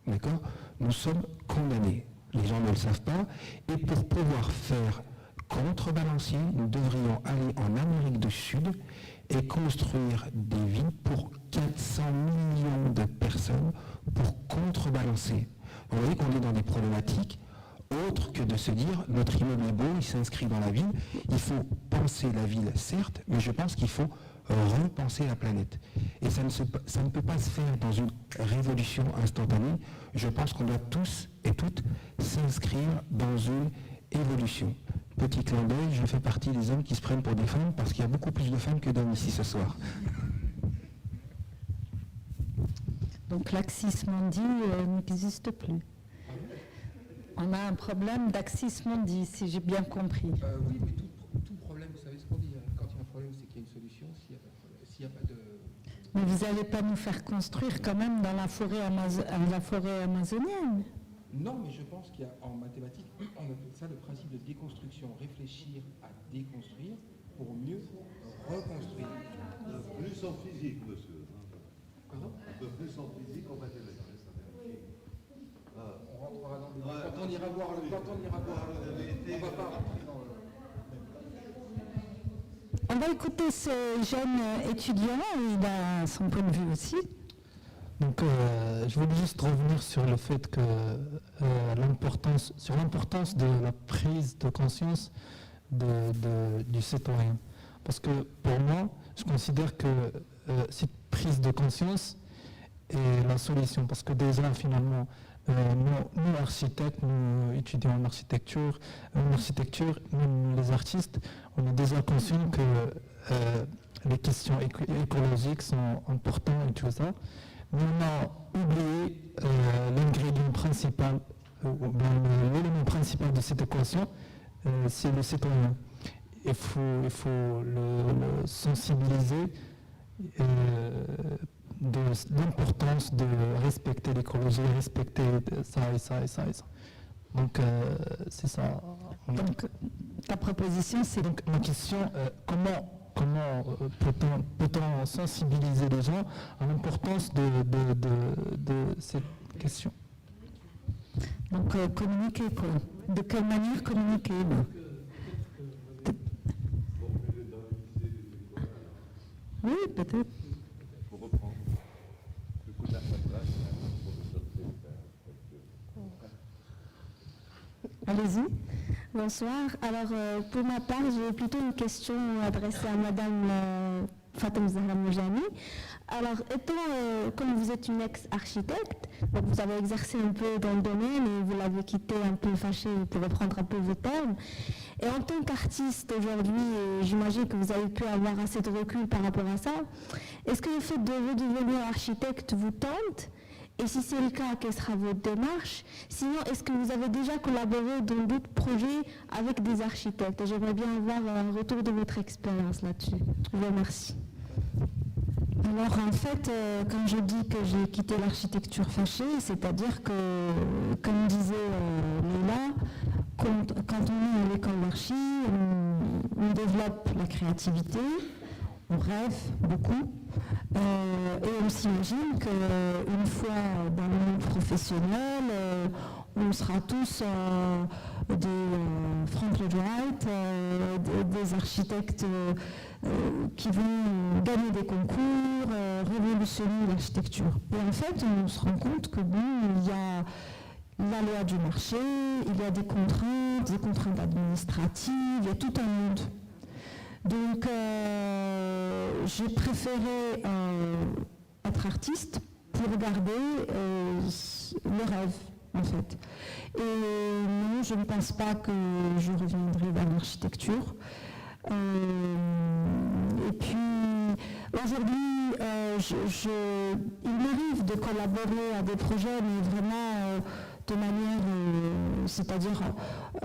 d'accord, nous sommes condamnés. Les gens ne le savent pas. Et pour pouvoir faire contrebalancier, nous devrions aller en Amérique du Sud et construire des villes pour 400 millions de personnes pour contrebalancer. Vous voyez qu'on est dans des problématiques. autre que de se dire notre immeuble est beau, il s'inscrit dans la ville. Il faut penser la ville, certes, mais je pense qu'il faut repenser la planète. Et ça ne peut pas se faire dans une révolution instantanée. Je pense qu'on doit tous et toutes s'inscrire dans une évolution. Petit clin d'œil, je fais partie des hommes qui se prennent pour des femmes parce qu'il y a beaucoup plus de femmes que d'hommes ici ce soir. Donc l'axis-mondi n'existe plus. On a un problème d'axis-mondi, si j'ai bien compris. Oui, mais tout problème, vous savez ce qu'on dit, quand il y a un problème, c'est qu'il y a une solution. S'il n'y a pas de... Mais vous n'allez pas nous faire construire quand même dans la forêt amazonienne. Non, mais je pense qu'il y a en mathématiques, on appelle ça le principe de déconstruction. Réfléchir à déconstruire pour mieux reconstruire. Plus en physique, monsieur. Pardon ? Un peu plus en physique, en mathématiques. On rentrera dans le débat. Quand on ira voir, on va pas rentrer dans le... On va écouter ce jeune étudiant, il a son point de vue aussi. Donc, je voulais juste revenir sur le fait que l'importance de la prise de conscience du citoyen. Parce que pour moi, je considère que cette prise de conscience est la solution. Parce que déjà, finalement, nous architectes, nous étudiants en architecture, même les artistes, on est déjà conscients que les questions écologiques sont importantes et tout ça. Mais on a oublié l'ingrédient principal, l'élément principal de cette équation, c'est le citoyen. Il faut le sensibiliser de l'importance de respecter l'écologie, respecter ça et ça et ça et ça. Donc c'est ça. Donc ta proposition, c'est... Donc ma question, comment peut-on sensibiliser les gens à l'importance de cette question? Donc communiquer quoi? De quelle manière communiquer? Oui, peut-être. Pour reprendre, je coûte à sa place, Allez-y. Bonsoir. Alors, pour ma part, j'ai plutôt une question adressée à Madame Fatem Zahra Moujani. Alors, comme vous êtes une ex-architecte, donc vous avez exercé un peu dans le domaine et vous l'avez quitté un peu fâché, pour reprendre un peu vos termes. Et en tant qu'artiste aujourd'hui, j'imagine que vous avez pu avoir assez de recul par rapport à ça. Est-ce que le fait de redevenir architecte vous tente ? Et si c'est le cas, quelle sera votre démarche? Sinon, est-ce que vous avez déjà collaboré dans d'autres projets avec des architectes? J'aimerais bien avoir un retour de votre expérience là-dessus. Je vous remercie. Alors en fait, quand je dis que j'ai quitté l'architecture fâchée, c'est-à-dire que, comme disait Léla, quand on est à l'école d'archi, on développe la créativité, on rêve beaucoup, et on s'imagine qu'une fois dans le monde professionnel, on sera tous des Frank Lloyd Wright, des architectes qui vont gagner des concours, révolutionner l'architecture. Et en fait, on se rend compte que il y a la loi du marché, il y a des contraintes administratives, il y a tout un monde. Donc, j'ai préféré être artiste pour garder le rêve, en fait. Et non, je ne pense pas que je reviendrai vers l'architecture. Et puis, aujourd'hui, il m'arrive de collaborer à des projets, mais vraiment de manière, c'est-à-dire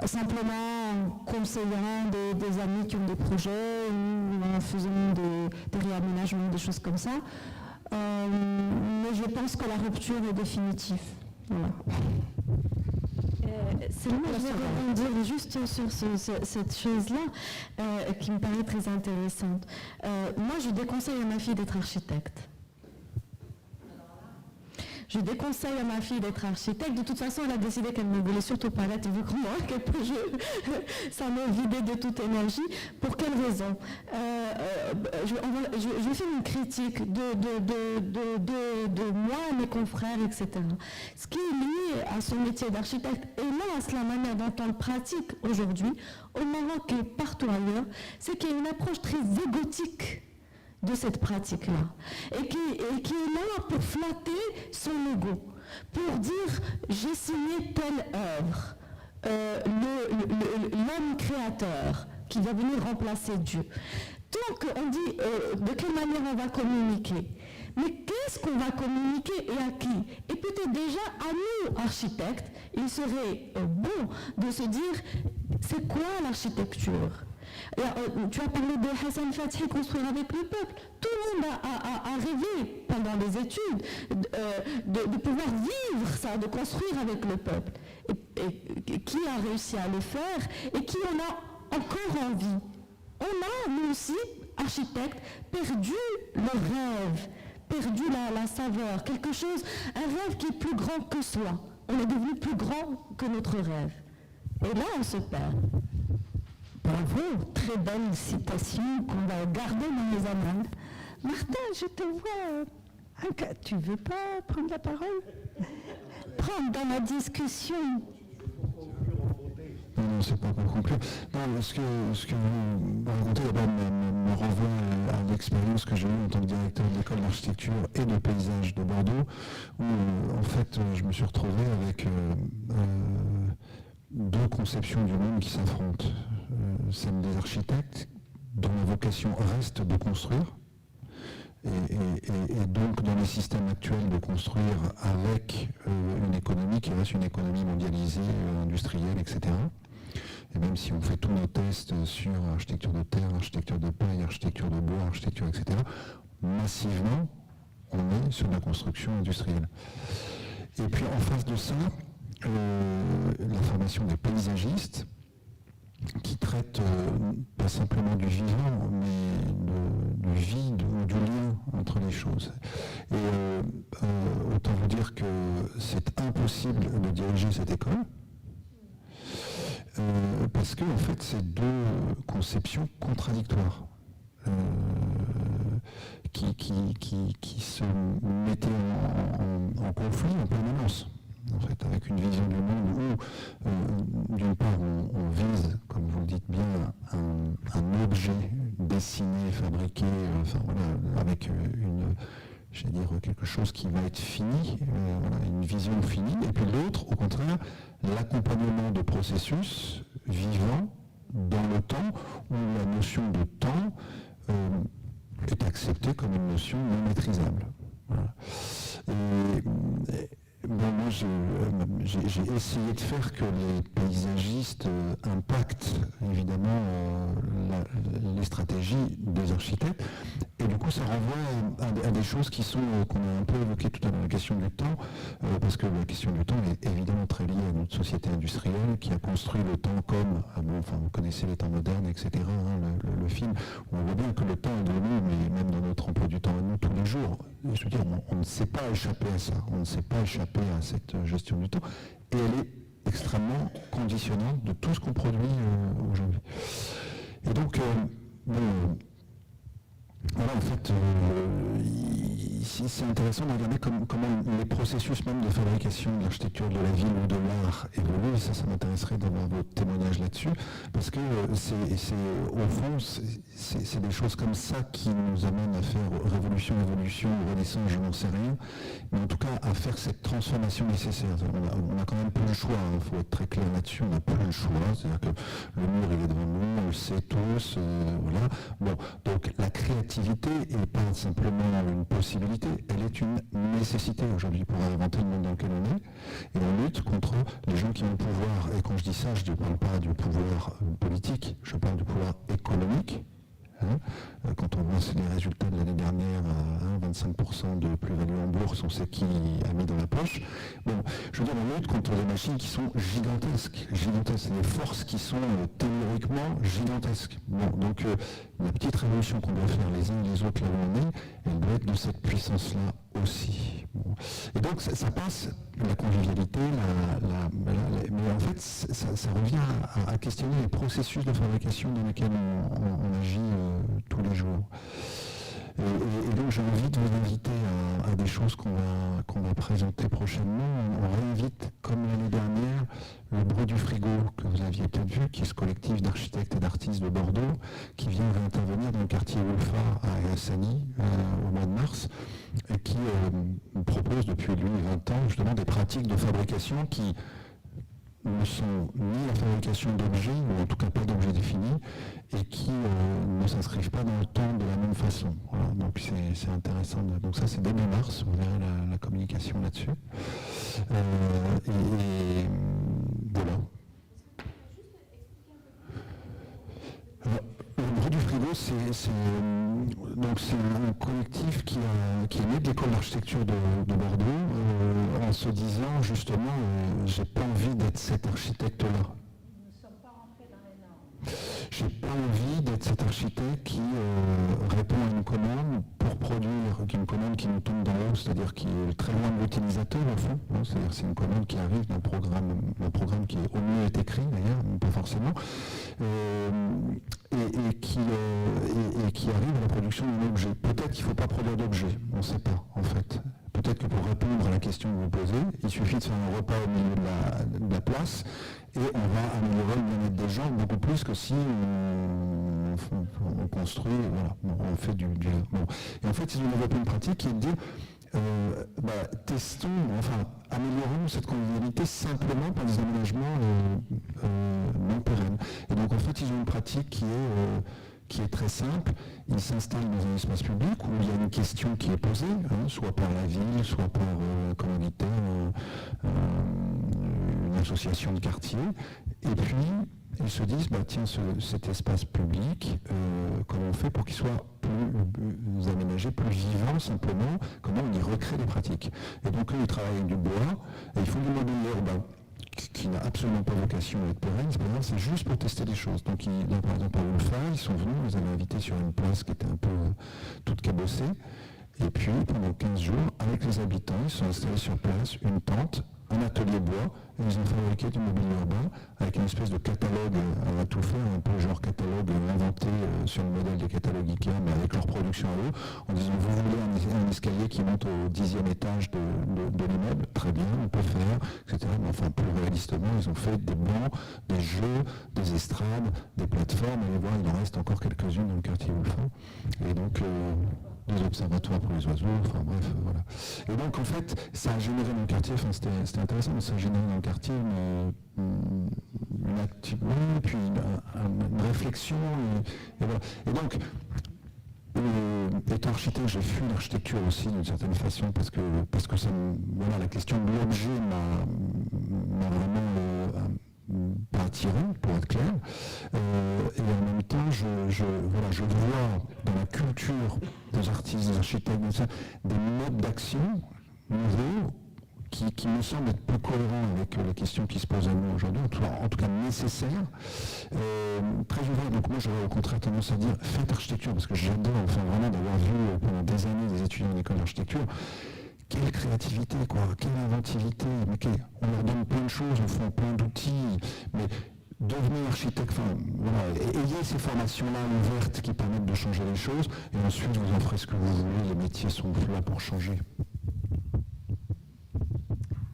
simplement en conseillant des amis qui ont des projets ou en faisant des réaménagements, des choses comme ça. Mais je pense que la rupture est définitive. Voilà. Seulement, je vais rebondir juste sur cette chose-là qui me paraît très intéressante. Moi, je déconseille à ma fille d'être architecte. Je déconseille à ma fille d'être architecte. De toute façon, elle a décidé qu'elle ne voulait surtout pas l'être, vu que moi, ça m'a vidé de toute énergie. Pour quelle raison? Je vais faire une critique de moi, mes confrères, etc. Ce qui est lié à son métier d'architecte, et hélas, la manière dont on le pratique aujourd'hui, au Maroc et partout ailleurs, c'est qu'il y a une approche très égotique de cette pratique-là, et qui est là pour flatter son ego, pour dire j'ai signé telle œuvre, l'homme créateur qui va venir remplacer Dieu. Donc on dit de quelle manière on va communiquer. Mais qu'est-ce qu'on va communiquer et à qui? Et peut-être déjà à nous, architectes, il serait bon de se dire c'est quoi l'architecture? Tu as parlé de Hassan Fathi, construire avec le peuple. Tout le monde a rêvé pendant les études de pouvoir vivre ça, de construire avec le peuple. Et qui a réussi à le faire et qui en a encore envie? On a, nous aussi, architectes, perdu le rêve, perdu la saveur, quelque chose, un rêve qui est plus grand que soi. On est devenu plus grand que notre rêve. Et là, on se perd. Bravo, très belle citation qu'on va garder dans les annales. Martin, je te vois. Tu veux pas prendre la parole? Prendre dans la discussion. Non, c'est pas encore conclu. Non, ce que vous racontez me renvoie à l'expérience que j'ai eue en tant que directeur de l'école d'architecture et de paysage de Bordeaux, où en fait je me suis retrouvé avec deux conceptions du monde qui s'affrontent. Celle des architectes, dont la vocation reste de construire, et donc dans les systèmes actuels de construire avec une économie qui reste une économie mondialisée, industrielle, etc. Et même si on fait tous nos tests sur architecture de terre, architecture de paille, architecture de bois, architecture, etc., massivement, on est sur la construction industrielle. Et puis en face de ça, la formation des paysagistes, qui traite pas simplement du vivant, mais du vide ou du lien entre les choses. Et autant vous dire que c'est impossible de diriger cette école, parce que en fait c'est deux conceptions contradictoires qui se mettaient en conflit en permanence. En fait, avec une vision du monde où, d'une part, on vise, comme vous le dites bien, un objet dessiné, fabriqué, enfin voilà, avec quelque chose qui va être fini, une vision finie, et puis l'autre, au contraire, l'accompagnement de processus vivants dans le temps, où la notion de temps est acceptée comme une notion non maîtrisable. Voilà. Bon, moi, j'ai essayé de faire que les paysagistes impactent évidemment les stratégies des architectes, et du coup ça renvoie à des choses qui sont qu'on a un peu évoquées tout à l'heure, la question du temps, parce que la question du temps est évidemment très liée à notre société industrielle qui a construit le temps comme, vous connaissez les temps modernes, etc., le film, où on voit bien que le temps est devenu, mais même dans notre emploi du temps à nous tous les jours, je veux dire, on ne sait pas échapper à ça, on ne sait pas échapper à cette gestion du temps, et elle est extrêmement conditionnante de tout ce qu'on produit aujourd'hui. Et donc, voilà, en fait, c'est intéressant de regarder comment les processus même de fabrication de l'architecture de la ville ou de l'art évoluent, et ça m'intéresserait d'avoir votre témoignage là-dessus, parce que au fond, c'est des choses comme ça qui nous amènent à faire révolution, évolution, renaissance, je n'en sais rien, mais en tout cas à faire cette transformation nécessaire. On a quand même plus le choix, il faut être très clair là-dessus, on n'a plus le choix, c'est-à-dire que le mur il est devant nous, on le sait tous, voilà. Bon, donc la créativité n'est pas simplement une possibilité, elle est une nécessité aujourd'hui pour inventer le monde dans lequel on est, et on lutte contre les gens qui ont le pouvoir. Et quand je dis ça, je ne parle pas du pouvoir politique, je parle du pouvoir économique. Quand on voit les résultats de l'année dernière, 25% de plus-value en bourse, on sait qui a mis dans la poche. Bon, je veux dire, on lutte contre des machines qui sont gigantesques, des forces qui sont théoriquement gigantesques. Bon, donc la petite révolution qu'on doit faire les uns et les autres là où on est, elle doit être de cette puissance-là aussi. Bon. Et donc ça passe, la convivialité, mais en fait ça revient à questionner les processus de fabrication dans lesquels on agit tous les jours. Et donc j'ai envie de vous inviter à des choses qu'on va présenter prochainement. On réinvite, comme l'année dernière, le Bruit du Frigo, que vous aviez peut-être vu, qui est ce collectif d'architectes et d'artistes de Bordeaux, qui vient réintervenir dans le quartier Wolfa à Hassani au mois de mars, et qui propose depuis lui 20 ans justement des pratiques de fabrication qui ne sont ni la fabrication d'objets, ou en tout cas pas d'objets définis, et qui ne s'inscrivent pas dans le temps de la même façon. Voilà, donc c'est intéressant. Donc ça c'est début mars, vous verrez la communication là-dessus. Et voilà. Alors, le Bruit du Frigo, c'est un collectif qui est né de l'école d'architecture de Bordeaux, en se disant justement, j'ai pas envie d'être cet architecte-là. Nous ne sommes pas rentrés dans les normes. J'ai pas envie d'être cet architecte qui répond à une commande pour produire une commande qui nous tombe d'en haut, c'est-à-dire qui est très loin de l'utilisateur au fond. Hein, c'est-à-dire c'est une commande qui arrive d'un programme qui au mieux est écrit d'ailleurs, mais pas forcément, et qui arrive à la production d'un objet. Peut-être qu'il ne faut pas produire d'objet, on ne sait pas en fait. Peut-être que pour répondre à la question que vous posez, il suffit de faire un repas au milieu de la place et on va améliorer le bien-être des gens beaucoup plus que si on construit, voilà, on fait du bon. Et en fait, ils ont développé une pratique qui est de dire testons, enfin améliorons cette convivialité simplement par des aménagements non pérennes. Et donc en fait, ils ont une pratique qui est très simple. Ils s'installent dans un espace public où il y a une question qui est posée, soit par la ville, soit par un commanditaire, une association de quartier. Et puis, ils se disent, tiens, cet espace public, comment on fait pour qu'il soit plus aménagé, plus vivant simplement, comment on y recrée des pratiques. Et donc, eux, ils travaillent avec du bois, et ils font du mobilier urbain, qui n'a absolument pas vocation à être pérenne, c'est juste pour tester des choses. Donc là, par exemple, à Wolfa, ils sont venus, ils avaient invité sur une place qui était un peu toute cabossée, et puis pendant 15 jours, avec les habitants, ils sont installés sur place, une tente, un atelier bois, et ils ont fabriqué du mobilier urbain avec une espèce de catalogue à tout faire, un peu genre catalogue inventé sur le modèle des catalogues Ikea, mais avec leur production à eux, en disant vous voulez un escalier qui monte au 10e étage de l'immeuble, très bien, on peut faire, etc. Mais enfin, plus réalistement, ils ont fait des bancs, des jeux, des estrades, des plateformes, et voir, il en reste encore quelques-unes dans le quartier Wolfa. Et donc, des observatoires pour les oiseaux, enfin bref, voilà. Et donc en fait, ça a généré dans le quartier, enfin c'était intéressant, mais ça a généré dans le quartier une activité, puis une réflexion, et voilà. Et donc, étant architecte, j'ai fui l'architecture aussi d'une certaine façon, parce que ça, voilà, la question de l'objet m'a vraiment pas attiré, pour être clair, et en même temps je vois dans la culture des artistes, des architectes, des modes d'action nouveaux qui me semblent être plus cohérents avec les questions qui se posent à nous aujourd'hui, en tout cas nécessaires, très ouverts. Donc moi j'aurais au contraire tendance à dire faites architecture, parce que j'adore, enfin vraiment d'avoir vu pendant des années des étudiants en école d'architecture. Quelle créativité, quoi, quelle inventivité, on leur donne plein de choses, on fait plein d'outils, mais devenez architecte, enfin, voilà, ayez ces formations-là ouvertes qui permettent de changer les choses, et ensuite vous en ferez ce que vous voulez, les métiers sont là pour changer.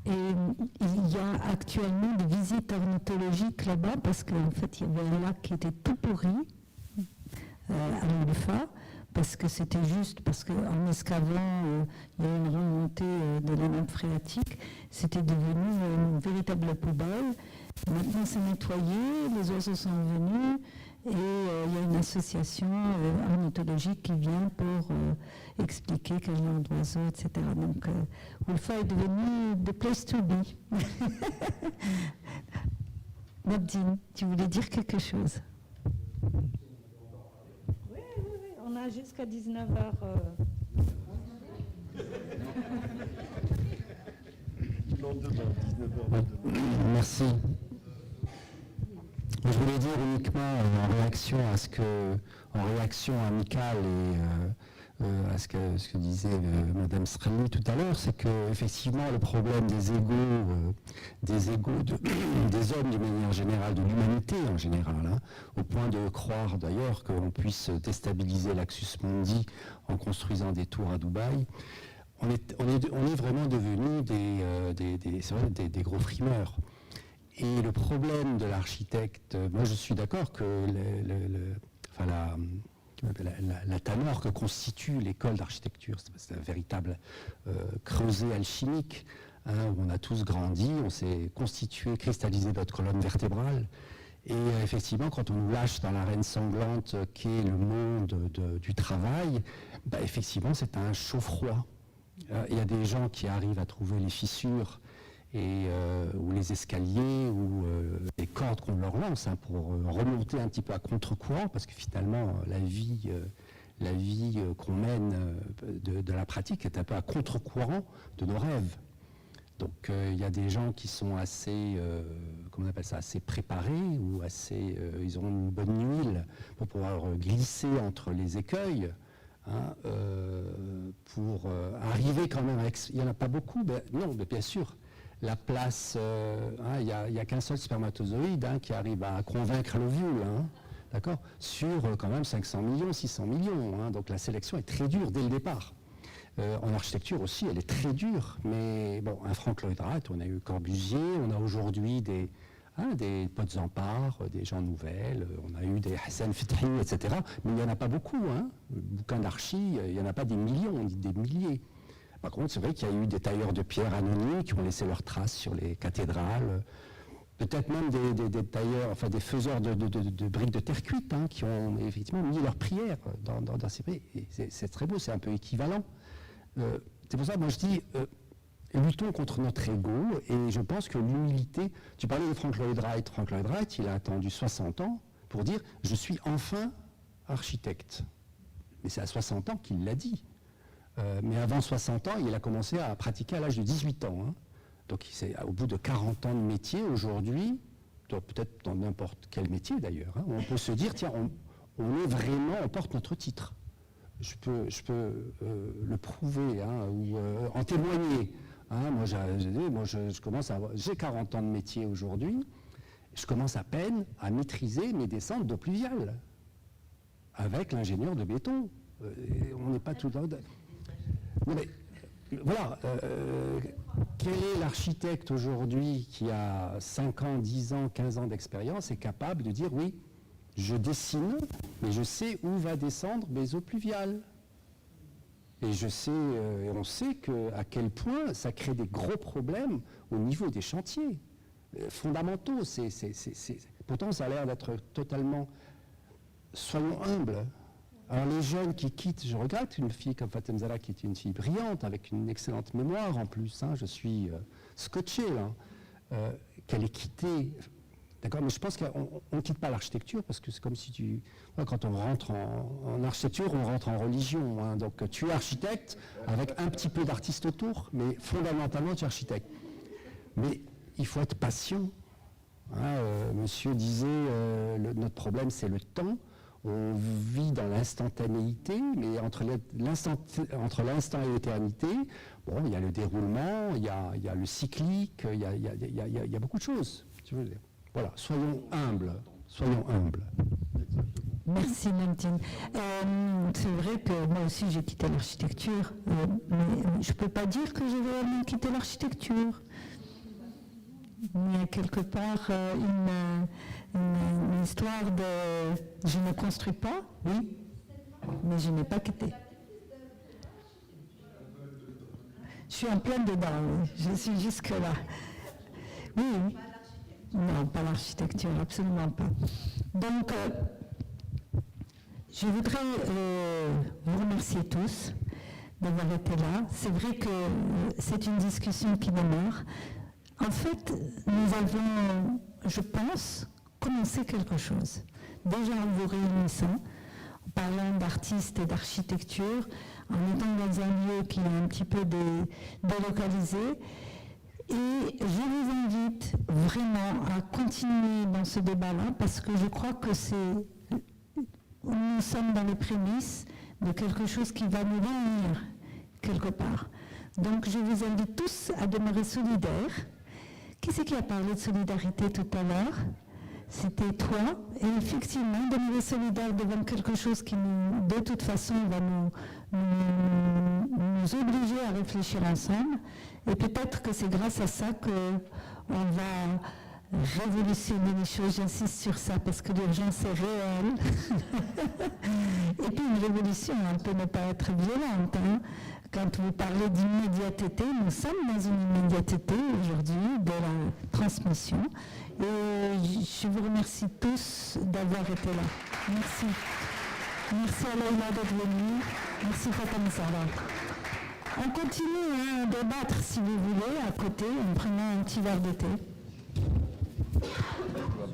Et il y a actuellement des visites ornithologiques là-bas, parce qu'en fait, il y avait un lac qui était tout pourri à l'Ulfa, parce que c'était juste, parce qu'en excavant, il y a eu une remontée de la nappe phréatique, c'était devenu une véritable poubelle. Maintenant, c'est nettoyé, les oiseaux sont revenus, et il y a une association ornithologique qui vient pour expliquer quel genre d'oiseaux, etc. Donc, Wolfa est devenu the place to be. Nadine, tu voulais dire quelque chose? On a jusqu'à 19h. Merci. Je voulais dire uniquement en réaction amicale et à ce que disait Mme Srali tout à l'heure, c'est qu'effectivement le problème des égos des hommes d'une manière générale, de l'humanité en général, hein, au point de croire d'ailleurs qu'on puisse déstabiliser l'Axus Mundi en construisant des tours à Dubaï, on est vraiment devenus des gros frimeurs. Et le problème de l'architecte, moi je suis d'accord que la tanneur que constitue l'école d'architecture, c'est un véritable creuset alchimique, hein, où on a tous grandi, on s'est constitué, cristallisé notre colonne vertébrale. Et effectivement, quand on nous lâche dans l'arène sanglante qu'est le monde du travail, effectivement c'est un chaud-froid. Il y a des gens qui arrivent à trouver les fissures ou les escaliers ou les cordes qu'on leur lance, hein, pour remonter un petit peu à contre-courant, parce que finalement la vie qu'on mène de la pratique est un peu à contre-courant de nos rêves. Donc il y a des gens qui sont assez, comment on appelle ça, assez préparés, ou ils ont une bonne huile pour pouvoir glisser entre les écueils. Hein, pour arriver quand même il n'y en a pas beaucoup, non, mais bien sûr, la place, il n'y a qu'un seul spermatozoïde, hein, qui arrive à convaincre l'ovule, hein, d'accord, sur quand même 500 millions, 600 millions, hein, donc la sélection est très dure dès le départ. En architecture aussi, elle est très dure, mais bon, un Frank Lloyd Wright, on a eu Corbusier, on a aujourd'hui des Pots-Zampar, des gens nouvelles, on a eu des Hassan Fethi, etc. Mais il n'y en a pas beaucoup, hein. Le bouquin d'archi, il n'y en a pas des millions, on dit des milliers. Par contre, c'est vrai qu'il y a eu des tailleurs de pierre anonymes qui ont laissé leurs traces sur les cathédrales, peut-être même des tailleurs, enfin des faiseurs de briques de terre cuite, hein, qui ont effectivement mis leurs prières dans ces briques. C'est très beau, c'est un peu équivalent. C'est pour ça que moi je dis... luttons contre notre ego, et je pense que l'humilité... Tu parlais de Frank Lloyd Wright. Frank Lloyd Wright, il a attendu 60 ans pour dire « je suis enfin architecte ». Mais c'est à 60 ans qu'il l'a dit. Mais avant 60 ans, il a commencé à pratiquer à l'âge de 18 ans. Hein. Donc au bout de 40 ans de métier, aujourd'hui, peut-être dans n'importe quel métier d'ailleurs, hein, on peut se dire « tiens, on porte notre titre ». Je peux le prouver, hein, ou en témoigner. Hein, j'ai 40 ans de métier aujourd'hui, je commence à peine à maîtriser mes descentes d'eau pluviale avec l'ingénieur de béton. On n'est pas tout là. Mais voilà, quel est l'architecte aujourd'hui qui a 5 ans, 10 ans, 15 ans d'expérience et capable de dire oui, je dessine, mais je sais où va descendre mes eaux pluviales. Et on sait à quel point ça crée des gros problèmes au niveau des chantiers fondamentaux. Pourtant, ça a l'air d'être totalement... Soyons humbles. Alors les jeunes qui quittent, je regrette une fille comme Fatem Zahra, qui est une fille brillante, avec une excellente mémoire en plus, hein, je suis scotché là, qu'elle ait quitté... D'accord, mais je pense qu'on ne quitte pas l'architecture, parce que c'est comme si quand on rentre en architecture, on rentre en religion. Hein, donc tu es architecte avec un petit peu d'artiste autour, mais fondamentalement tu es architecte. Mais il faut être patient. Hein, monsieur disait, notre problème c'est le temps. On vit dans l'instantanéité, mais entre l'instant et l'éternité, bon, il y a le déroulement, il y a le cyclique, il y a beaucoup de choses. Tu veux dire. Voilà, soyons humbles, soyons humbles. Merci Namtine. C'est vrai que moi aussi j'ai quitté l'architecture, mais je ne peux pas dire que j'ai réellement quitté l'architecture. Il y a quelque part une histoire de je ne construis pas, oui, mais je n'ai pas quitté. Je suis en plein dedans, oui. Je suis jusque-là. Oui. Non, pas l'architecture, absolument pas. Donc, je voudrais vous remercier tous d'avoir été là. C'est vrai que c'est une discussion qui demeure. En fait, nous avons, je pense, commencé quelque chose. Déjà en vous réunissant, en parlant d'artistes et d'architecture, en étant dans un lieu qui est un petit peu délocalisé. Et je vous invite vraiment à continuer dans ce débat-là parce que je crois que nous sommes dans les prémices de quelque chose qui va nous réunir quelque part. Donc je vous invite tous à demeurer solidaires. Qui c'est qui a parlé de solidarité tout à l'heure? C'était toi. Et effectivement, demeurer solidaire devant quelque chose qui, de toute façon, va nous obliger à réfléchir ensemble. Et peut-être que c'est grâce à ça qu'on va révolutionner les choses. J'insiste sur ça parce que l'urgence est réelle. Et puis une révolution, elle peut ne pas être violente. Hein. Quand vous parlez d'immédiateté, nous sommes dans une immédiateté aujourd'hui de la transmission. Et je vous remercie tous d'avoir été là. Merci. Merci à Laïla d'être venue. Merci Fatima Sarah. On continue à débattre si vous voulez à côté en prenant un petit verre de thé. Bravo.